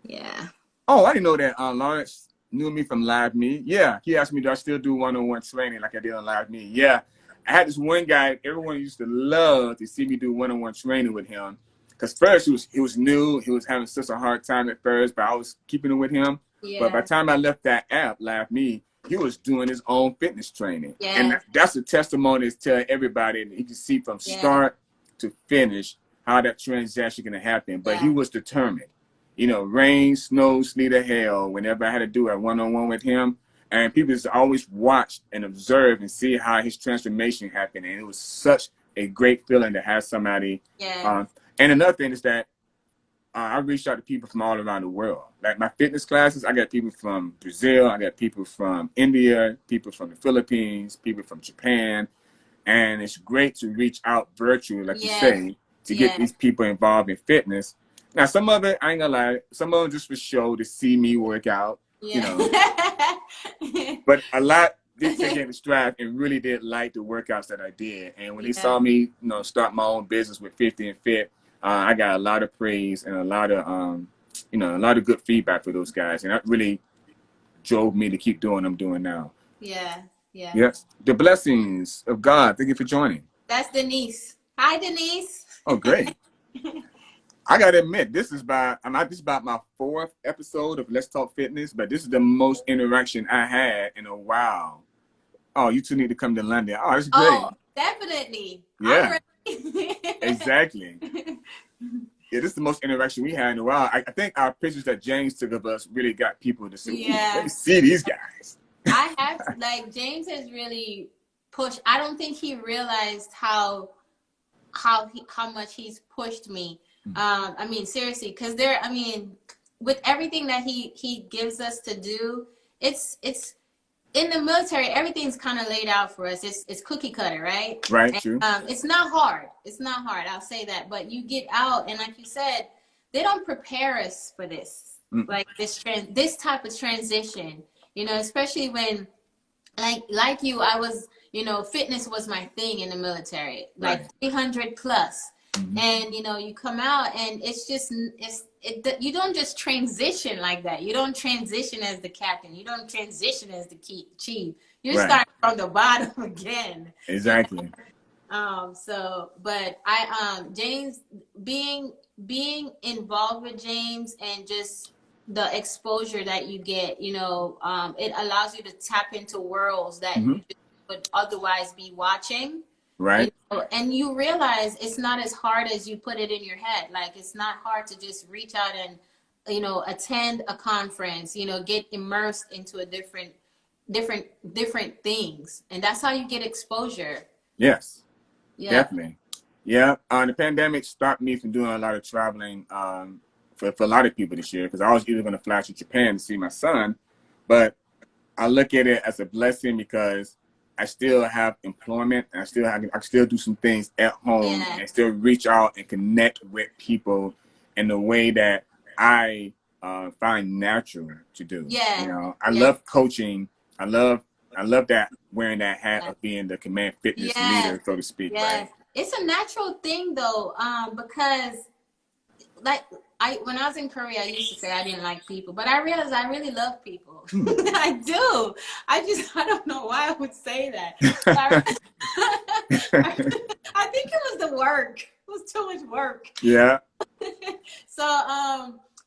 yeah. Oh, I didn't know that Lawrence knew me from Live Me. Yeah, he asked me, do I still do one-on-one training like I did on Live Me? Yeah. I had this one guy, everyone used to love to see me do one-on-one training with him. Because first he was new, he was having such a hard time at first, but I was keeping it with him. But by Yeah. the time I left that app, Live Me, he was doing his own fitness training. And Yes. that's a testimony to everybody. And you can see from Yes. start to finish how that transaction going to happen. But he Yeah. was determined. You know, rain, snow, sleet, or hell, whenever I had to do a one-on-one with him. And people just always watch and observe and see how his transformation happened. And it was such a great feeling to have somebody. Yeah. And another thing is that I reached out to people from all around the world. Like my fitness classes, I got people from Brazil, I got people from India, people from the Philippines, people from Japan. And it's great to reach out virtually, like you Yes. say, to get Yes. these people involved in fitness. Now, some of it, I ain't gonna lie, some of them just for show to see me work out, you Yeah. know. But a lot did take it in stride and really did like the workouts that I did. And when they Yeah. saw me, you know, start my own business with 50 and Fit, I got a lot of praise and a lot of, you know, a lot of good feedback for those guys. And that really drove me to keep doing what I'm doing now. Yeah. Yeah. Yes. The blessings of God. Thank you for joining. That's Denise. Hi, Denise. Oh, great. I gotta admit, this is about my fourth episode of Let's Talk Fitness, but this is the most interaction I had in a while. Oh, you two need to come to London. Oh, that's great. Oh, definitely. I'm Yeah, ready. exactly. Yeah, this is the most interaction we had in a while. I think our pictures that James took of us really got people to say, "Ooh, let Yeah. me see these guys." I have to, like, James has really pushed. I don't think he realized how much he's pushed me. I mean, seriously, because I mean, with everything that he gives us to do, it's in the military, everything's kind of laid out for us. It's cookie cutter, right? Right, And, true. it's not hard. It's not hard. I'll say that. But you get out, and like you said, they don't prepare us for this, like this type of transition. You know, especially when, like you, I was, you know, fitness was my thing in the military, like Right. 300 plus. Mm-hmm. And you know, you come out and it's just you don't just transition like that. You don't transition as the captain. You don't transition as the chief. You're Right. starting from the bottom again. Exactly. So, but James, being involved with James and just the exposure that you get, you know, it allows you to tap into worlds that you just would otherwise be watching. Right. You know, and you realize it's not as hard as you put it in your head. Like, it's not hard to just reach out and, you know, attend a conference, you know, get immersed into a different things. And that's how you get exposure. Yes. Yeah. Definitely. Yeah. The pandemic stopped me from doing a lot of traveling for a lot of people this year because I was either going to fly to Japan to see my son, but I look at it as a blessing because I still have employment and I can still do some things at home and still reach out and connect with people in the way that I find natural to do. Yeah. You know, I love coaching. I love that wearing that hat of being the command fitness leader, so to speak. Yes. Right. It's a natural thing though, because like when I was in Korea, I used to say I didn't like people, but I realized I really love people. I do. I don't know why I would say that. I think it was the work. It was too much work. Yeah. So,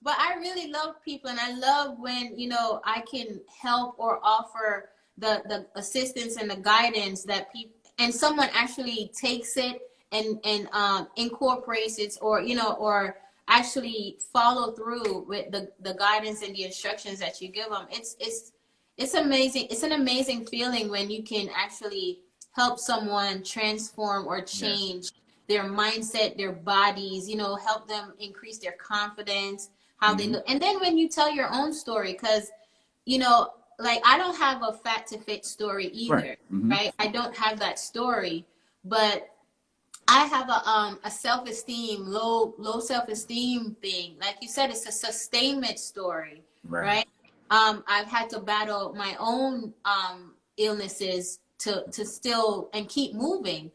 but I really love people, and I love when, you know, I can help or offer the assistance and the guidance that people, and someone actually takes it and incorporates it, or, you know, or actually follow through with the guidance and the instructions that you give them. It's amazing. It's an amazing feeling when you can actually help someone transform or change their mindset, their bodies, you know, help them increase their confidence, how they look. And then when you tell your own story, because, you know, like, I don't have a fat to fit story either, right? I don't have that story, but I have a self-esteem, low self-esteem thing. Like you said, it's a sustainment story, right? I've had to battle my own illnesses to still and keep moving.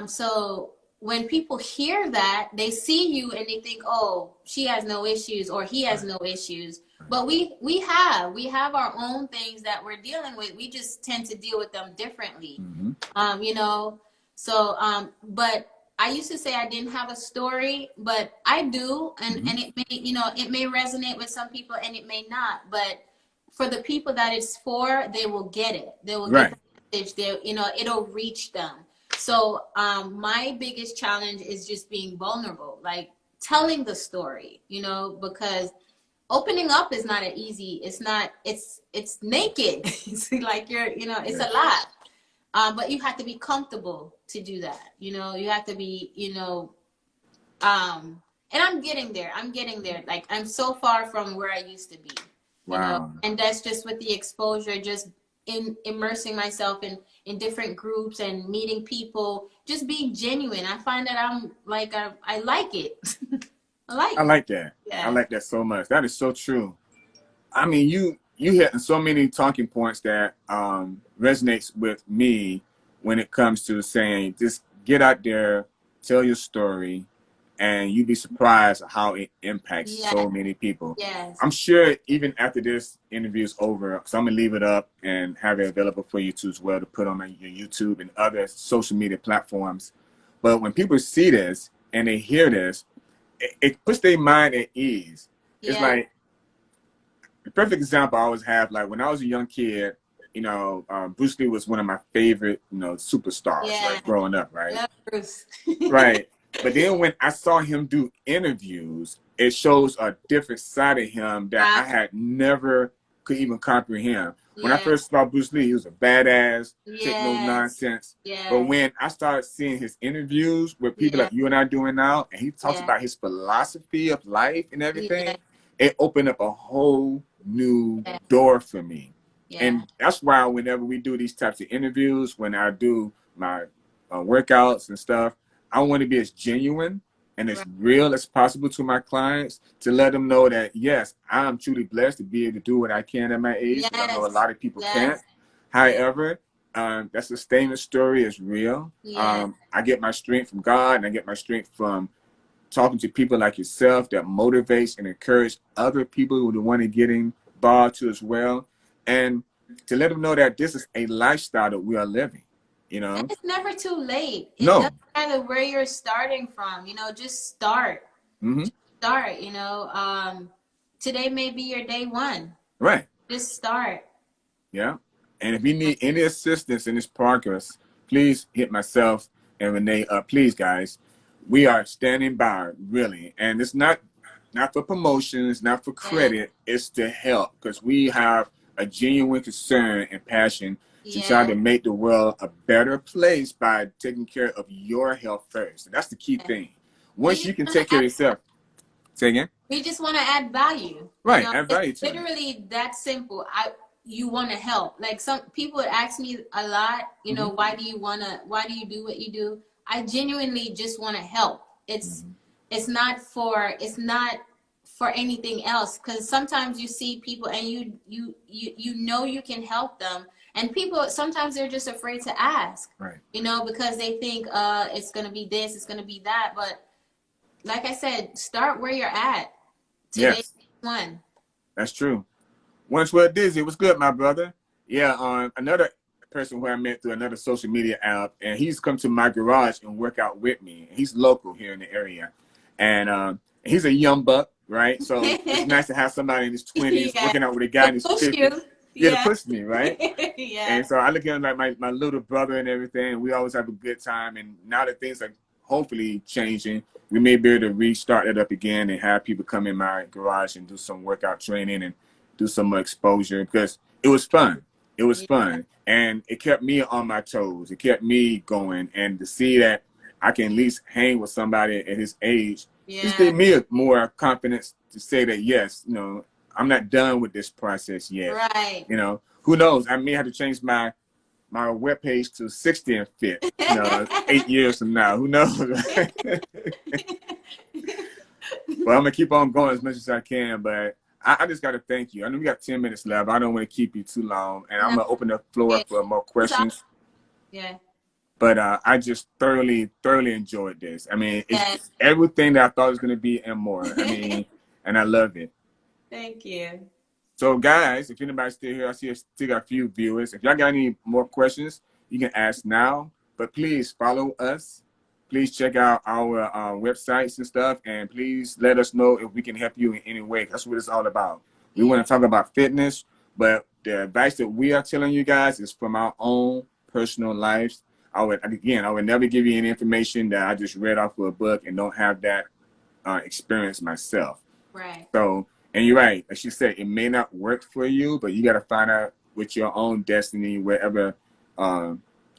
So when people hear that, they see you and they think, oh, she has no issues or he has no issues. But we have our own things that we're dealing with. We just tend to deal with them differently. You know, so but I used to say I didn't have a story, but I do, and it may, you know, it may resonate with some people and it may not, but for the people that it's for, they will get it. They will get the message. They, you know, it'll reach them. So my biggest challenge is just being vulnerable, like telling the story, you know, because opening up is not an easy, it's not, it's naked. It's like you're, you know, it's a lot. But you have to be comfortable to do that. You know, you have to be, you know, and I'm getting there. I'm getting there. Like I'm so far from where I used to be, you know, and that's just with the exposure, just in immersing myself in different groups and meeting people, just being genuine. I find that I'm like, I like it. I like that. Yeah. I like that so much. That is so true. I mean, you hit so many talking points that resonates with me when it comes to saying just get out there, tell your story, and you'd be surprised how it impacts so many people. I'm sure even after this interview is over, so I'm gonna leave it up and have it available for you too as well to put on your YouTube and other social media platforms. But when people see this and they hear this, it puts their mind at ease. It's like the perfect example I always have, like when I was a young kid, you know, Bruce Lee was one of my favorite, you know, superstars, like growing up, right? Love Bruce. Right. But then when I saw him do interviews, it shows a different side of him that I had never could even comprehend. When I first saw Bruce Lee, he was a badass, take no nonsense. But when I started seeing his interviews with people like you and I doing now, and he talks about his philosophy of life and everything, it opened up a whole new door for me. And that's why whenever we do these types of interviews, when I do my workouts and stuff, I want to be as genuine and as real as possible to my clients to let them know that, yes, I'm truly blessed to be able to do what I can at my age. I know a lot of people can't. However, that sustainment story is real. I get my strength from God, and I get my strength from talking to people like yourself that motivates and encourage other people who want to get involved too as well. And to let them know that this is a lifestyle that we are living. You know, and it's never too late. It doesn't matter where you're starting from. You know, just start. Just start. You know, today may be your day one. Right. Just start. Yeah. And if you need any assistance in this progress, please hit myself and Renee up. Please, guys, we are standing by, really. And it's not for promotion. It's not for credit. It's to help, because we have a genuine concern and passion to try to make the world a better place by taking care of your health first. And that's the key thing. Once you can take care of yourself. Say again? We just want to add value. Right, you know? Add value to literally that simple. You want to help. Like some people would ask me a lot, you know, why do you do what you do? I genuinely just want to help. It's not for anything else, because sometimes you see people and you know you can help them, and people sometimes they're just afraid to ask, you know, because they think it's gonna be this, it's gonna be that. But like I said, start where you're at. Today's one. That's true. Once we're Dizzy, what's good, my brother? Yeah, another person who I met through another social media app, and he's come to my garage and work out with me. He's local here in the area, and he's a young buck, right? So it's nice to have somebody in his 20s working out with a guy in his 50s. To push me, right? And so I look at him like my little brother and everything, and we always have a good time. And now that things are hopefully changing, we may be able to restart it up again and have people come in my garage and do some workout training and do some more exposure, because it was fun. It was fun, and it kept me on my toes. It kept me going, and to see that I can at least hang with somebody at his age, just gave me more confidence to say that, yes, you know, I'm not done with this process yet. Right. You know, who knows? I may have to change my webpage to 60 and fit, you know, 8 years from now. Who knows? Well, I'm gonna keep on going as much as I can, but I just got to thank you. I know we got 10 minutes left. I don't want to keep you too long, and I'm gonna open the floor up for more questions. But I just thoroughly enjoyed this. I mean, Yes. it's everything that I thought it was going to be and more. I mean, and I love it. Thank you. So, guys, if anybody's still here, I see I still got a few viewers. If y'all got any more questions, you can ask now. But please follow us. Please check out our websites and stuff. And please let us know if we can help you in any way. That's what it's all about. We want to talk about fitness, but the advice that we are telling you guys is from our own personal lives. I would never give you any information that I just read off of a book and don't have that experience myself. Right. So, and you're right. Like she said, it may not work for you, but you got to find out with your own destiny, whatever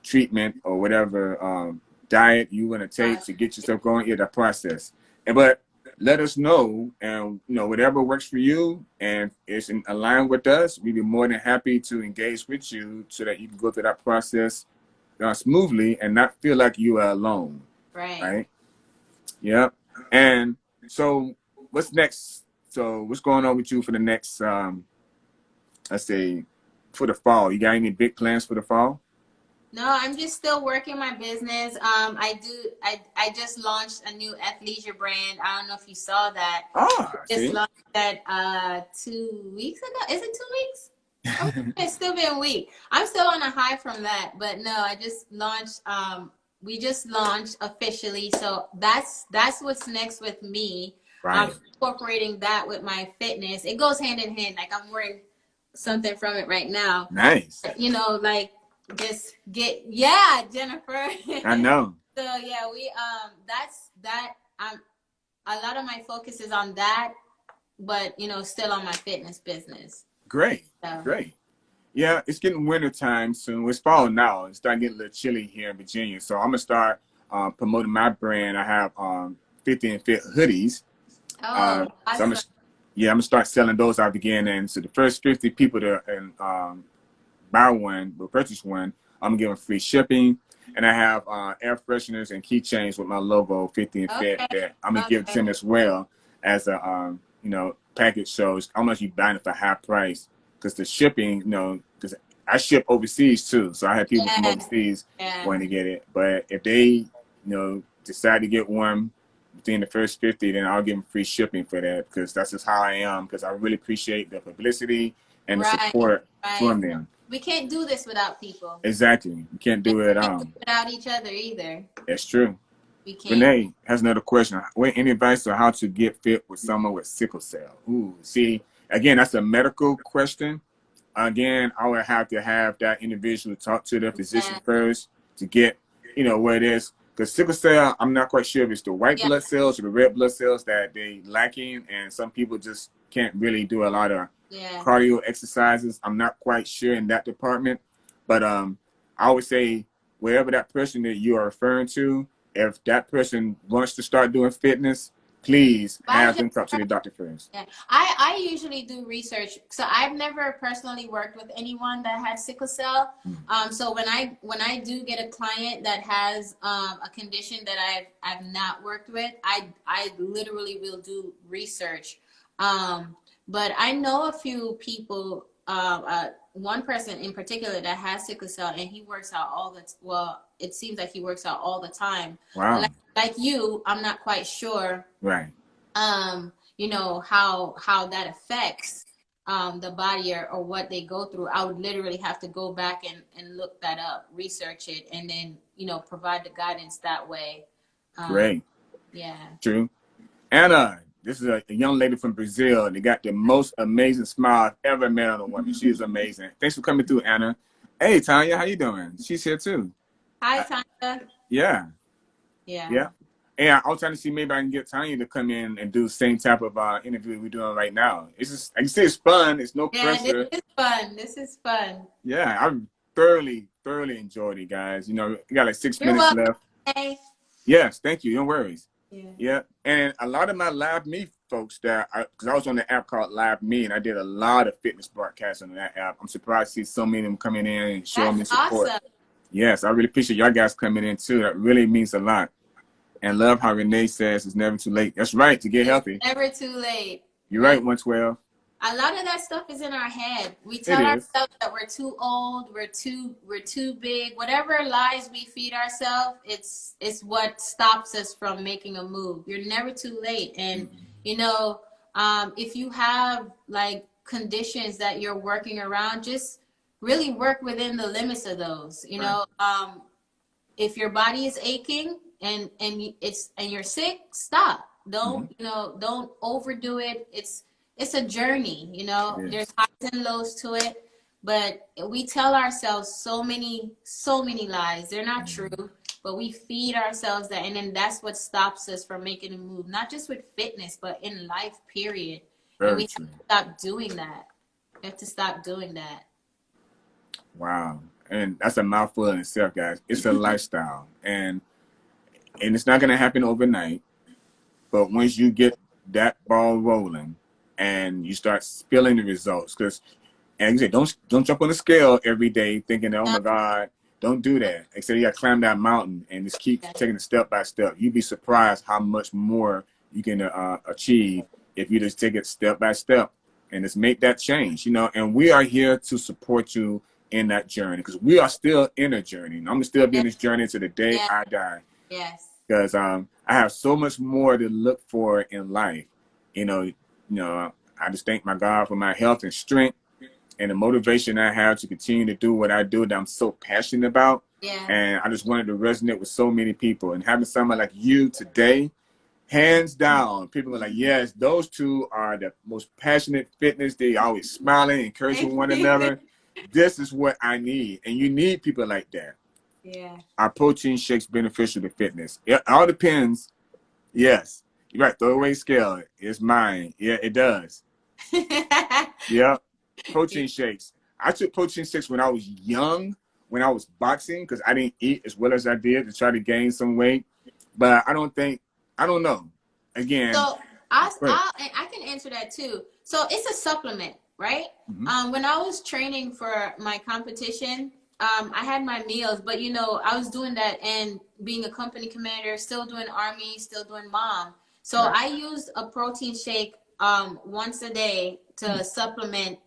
treatment or whatever diet you want to take to get yourself going in that process. But let us know, and whatever works for you, and it's in line with us, we'd be more than happy to engage with you so that you can go through that process smoothly and not feel like you are alone. Right. Yep. And so, what's next? So, what's going on with you for the next? Let's say, for the fall. You got any big plans for the fall? No, I'm just still working my business. I just launched a new athleisure brand. I don't know if you saw that. Just launched that 2 weeks ago. Is it 2 weeks? It's still been a week. I'm still on a high from that, but no, I just launched. We just launched officially, so that's what's next with me. Right. I'm incorporating that with my fitness. It goes hand in hand. Like I'm wearing something from it right now. Nice. Like just Jennifer. I know. So yeah, we a lot of my focus is on that, but still on my fitness business. Great. So. Great. Yeah, it's getting winter time soon. It's fall now. It's starting to get a little chilly here in Virginia. So I'm gonna start promoting my brand. I have 50 and Fit hoodies. Oh, so I'm gonna start selling those out again. And so the first 50 people that buy one or purchase one, I'm gonna give them free shipping. And I have air fresheners and keychains with my logo 50 and Fit that I'm gonna give to them as well as a package. So how much you buying it for high price. Because the shipping, because I ship overseas too, so I have people from overseas wanting to get it. But if they, decide to get one within the first 50, then I'll give them free shipping for that, because that's just how I am. Because I really appreciate the publicity and the support from them. We can't do this without people. Exactly, we can't do it without each other either. That's true. We can't. Renee has another question. Any advice on how to get fit with someone with sickle cell? Ooh, see. Again, that's a medical question. Again, I would have to have that individual talk to the physician first to get, what it is. Because sickle cell, I'm not quite sure if it's the white blood cells or the red blood cells that they lacking, and some people just can't really do a lot of cardio exercises. I'm not quite sure in that department, but I would say wherever that person that you are referring to, if that person wants to start doing fitness, please have them talk to the doctor first. Yeah, I usually do research. So I've never personally worked with anyone that had sickle cell. So when I do get a client that has a condition that I've not worked with, I literally will do research. But I know a few people. One person in particular that has sickle cell, and he works out it seems like he works out all the time. Wow. Like you, I'm not quite sure. Right. How that affects the body or what they go through. I would literally have to go back and look that up, research it, and then provide the guidance that way. Great. Yeah. True. Anna, this is a young lady from Brazil. They got the most amazing smile I've ever met on a woman. She is amazing. Thanks for coming through, Anna. Hey, Tanya, how you doing? She's here too. Hi, Tanya. Yeah. Yeah. And I was trying to see maybe I can get Tanya to come in and do the same type of interview we're doing right now. It's just, I can say it's fun. It's no pressure. This is fun. Yeah, I thoroughly enjoyed it, guys. You got like 6 minutes left. Hey. Yes, thank you. No worries. Yeah. And a lot of my Live Me folks because I was on the app called Live Me, and I did a lot of fitness broadcasts on that app. I'm surprised to see so many of them coming in and showing me support. Awesome. Yes, I really appreciate y'all guys coming in too. That really means a lot. And love how Renee says it's never too late. That's right, to get healthy. Never too late. You're right, 112. A lot of that stuff is in our head. We It tell is. ourselves that we're too old, we're too big. Whatever lies we feed ourselves, it's what stops us from making a move. You're never too late. And you know, if you have like conditions that you're working around, just really work within the limits of those. You Right. know, if your body is aching and you're sick, stop. Mm-hmm. Don't overdo it. It's a journey, It there's is. highs and lows to it, but we tell ourselves so many lies. They're not true, but we feed ourselves that, and then that's what stops us from making a move, not just with fitness but in life, period. And we Very have true. to stop doing that. We have to stop doing that. Wow. And that's a mouthful in itself, guys. It's a lifestyle. And it's not gonna happen overnight. But once you get that ball rolling and you start feeling the results, because and you say don't jump on the scale every day thinking, oh Yeah, my God, don't do that. Except you gotta climb that mountain and just keep yeah, taking it step by step. You'd be surprised how much more you can achieve if you just take it step by step and just make that change, And we are here to support you in that journey because we are still in a journey. And I'm gonna still be yeah, in this journey to the day yeah, I die yes. because I have so much more to look for in life. I just thank my God for my health and strength and the motivation I have to continue to do what I do that I'm so passionate about. Yeah. And I just wanted to resonate with so many people. And having someone like you today, hands down, people are like, yes, those two are the most passionate fitness. They always smiling, encouraging one another. This is what I need. And you need people like that. Yeah. Are protein shakes beneficial to fitness? It all depends. Yes. You're right. Throwaway scale is mine. Yeah, it does. Yeah. Protein shakes. I took protein shakes when I was young, when I was boxing, because I didn't eat as well as I did to try to gain some weight. But I don't know. Again, So I, but I can answer that too. So it's a supplement, right? mhm, When I was training for my competition, I had my meals, but I was doing that and being a company commander, still doing army, still doing mom. So right. I used a protein shake once a day Mm, to supplement,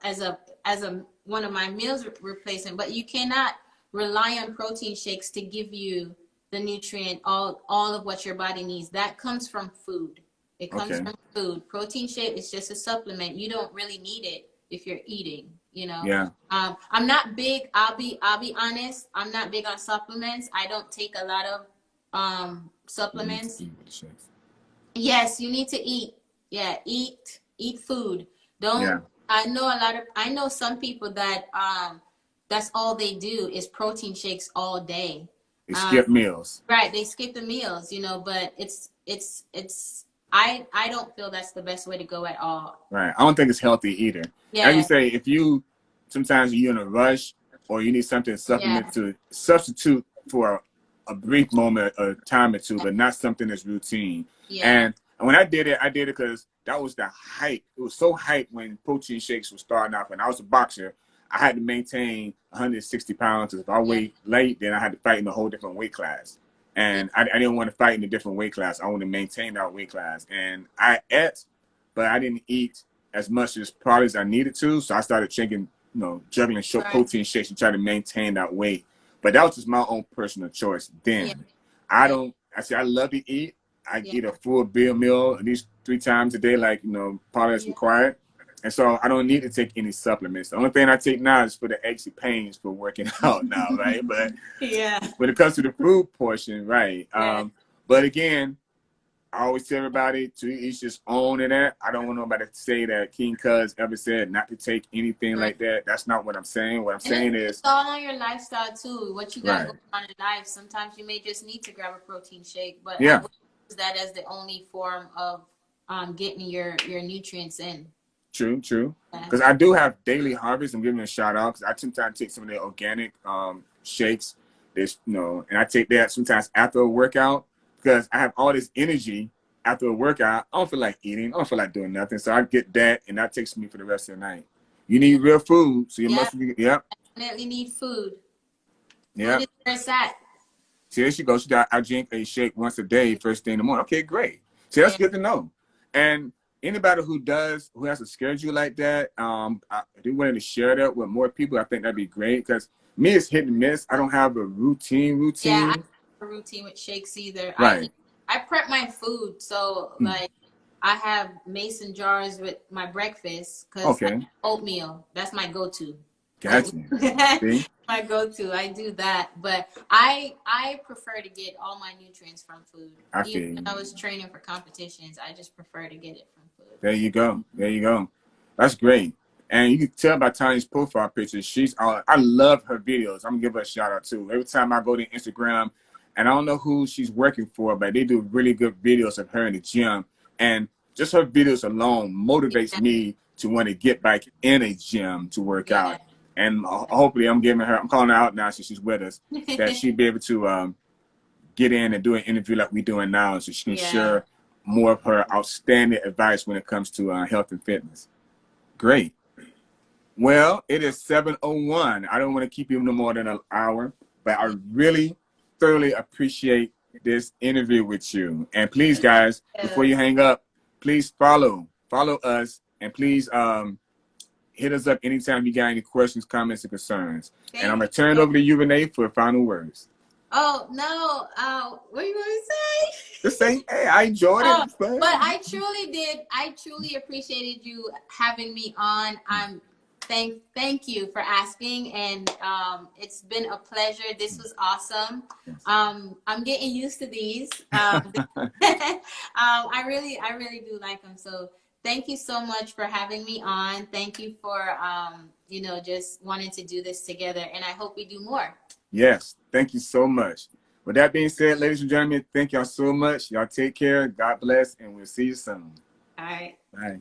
as a one of my meals replacement. But you cannot rely on protein shakes to give you the nutrient, all of what your body needs. That comes from food. It comes okay. from food. Protein shake is just a supplement. You don't really need it if you're eating. Yeah. I'm not big. I'll be honest. I'm not big on supplements. I don't take a lot of You need to supplements. eat with the shakes. Yes, you need to eat. Yeah, eat food. Don't. Yeah. I know some people that that's all they do is protein shakes all day. They Um, skip meals. Right, they skip the meals, but it's I don't feel that's the best way to go at all. Right. I don't think it's healthy either. Like you Yeah, say, if you sometimes you're in a rush or you need something to yeah, supplement to substitute for a brief moment, a time or two, but not something that's routine. yeah, And when I did it because that was the hype. It was so hype when protein shakes were starting off. When I was a boxer, I had to maintain 160 pounds. If I yeah, weighed late, then I had to fight in a whole different weight class. yeah, And I didn't want to fight in a different weight class. I wanted to maintain that weight class. And I ate, but I didn't eat as much as probably as I needed to. So I started drinking, juggling short right, protein shakes to try to maintain that weight. But that was just my own personal choice yeah, then. yeah, I say I love to eat. I yeah, eat a full bill meal at least 3 times a day, like, probably as yeah, required. And so I don't need to take any supplements. The only thing I take now is for the aches and pains for working out now, right? But yeah, when it comes to the food portion, right? yeah. But again, I always tell everybody to each just own it. I don't want nobody to say that King Cuz ever said not to take anything Right. like that. That's not what I'm saying. What I'm And it's saying is, all on your lifestyle too. What you got right. going on in life. Sometimes you may just need to grab a protein shake, but I Yeah, wouldn't use that as the only form of getting your nutrients in. true, true. Yeah. Because I do have Daily Harvest. I'm giving a shout out because I sometimes take some of their organic shakes. And I take that sometimes after a workout because I have all this energy after a workout. I don't feel like eating. I don't feel like doing nothing. So I get that, and that takes me for the rest of the night. You Yeah. need real food, so you Yeah. must be. Yep, Definitely need food. Food yep. is where it's at. See, there she goes. I drink a shake once a day, first thing in the morning. Okay, great. See, that's Yeah. good to know. And anybody who has a schedule like that, I do want to share that with more people. I think that'd be great because me, it's hit and miss. I don't have a routine. Yeah, I don't have a routine with shakes either. Right. I prep my food, so like I have mason jars with my breakfast because Okay. oatmeal. That's my go-to. Gotcha. See? My go-to. I do that, but I prefer to get all my nutrients from food. I Even feel when you. I was training for competitions, I just prefer to get it from food. There you go. There you go. That's great. And you can tell by Tanya's profile picture, I love her videos. I'm gonna give her a shout out too. Every time I go to Instagram, and I don't know who she's working for, but they do really good videos of her in the gym. And just her videos alone motivates me to want to get back in a gym to work out. And hopefully I'm calling her out now since she's with us, that she'd be able to get in and do an interview like we're doing now so she can share more of her outstanding advice when it comes to health and fitness. Great. Well, it is 7:01. I don't want to keep you no more than an hour, but I really thoroughly appreciate this interview with you. And please, guys, before you hang up, please follow us, and please hit us up anytime you got any questions, comments, or concerns. And I'm going to turn it over to you, Renee, for final words. Oh, no. What are you going to say? Just say, hey, I enjoyed it. But I truly did. I truly appreciated you having me on. Thank you for asking, and it's been a pleasure. This was awesome. I'm getting used to these. I really do like them. So thank you so much for having me on. Thank you for just wanting to do this together, and I hope we do more. Yes, thank you so much. With that being said, ladies and gentlemen, thank y'all so much. Y'all take care. God bless, and we'll see you soon. All right. Bye.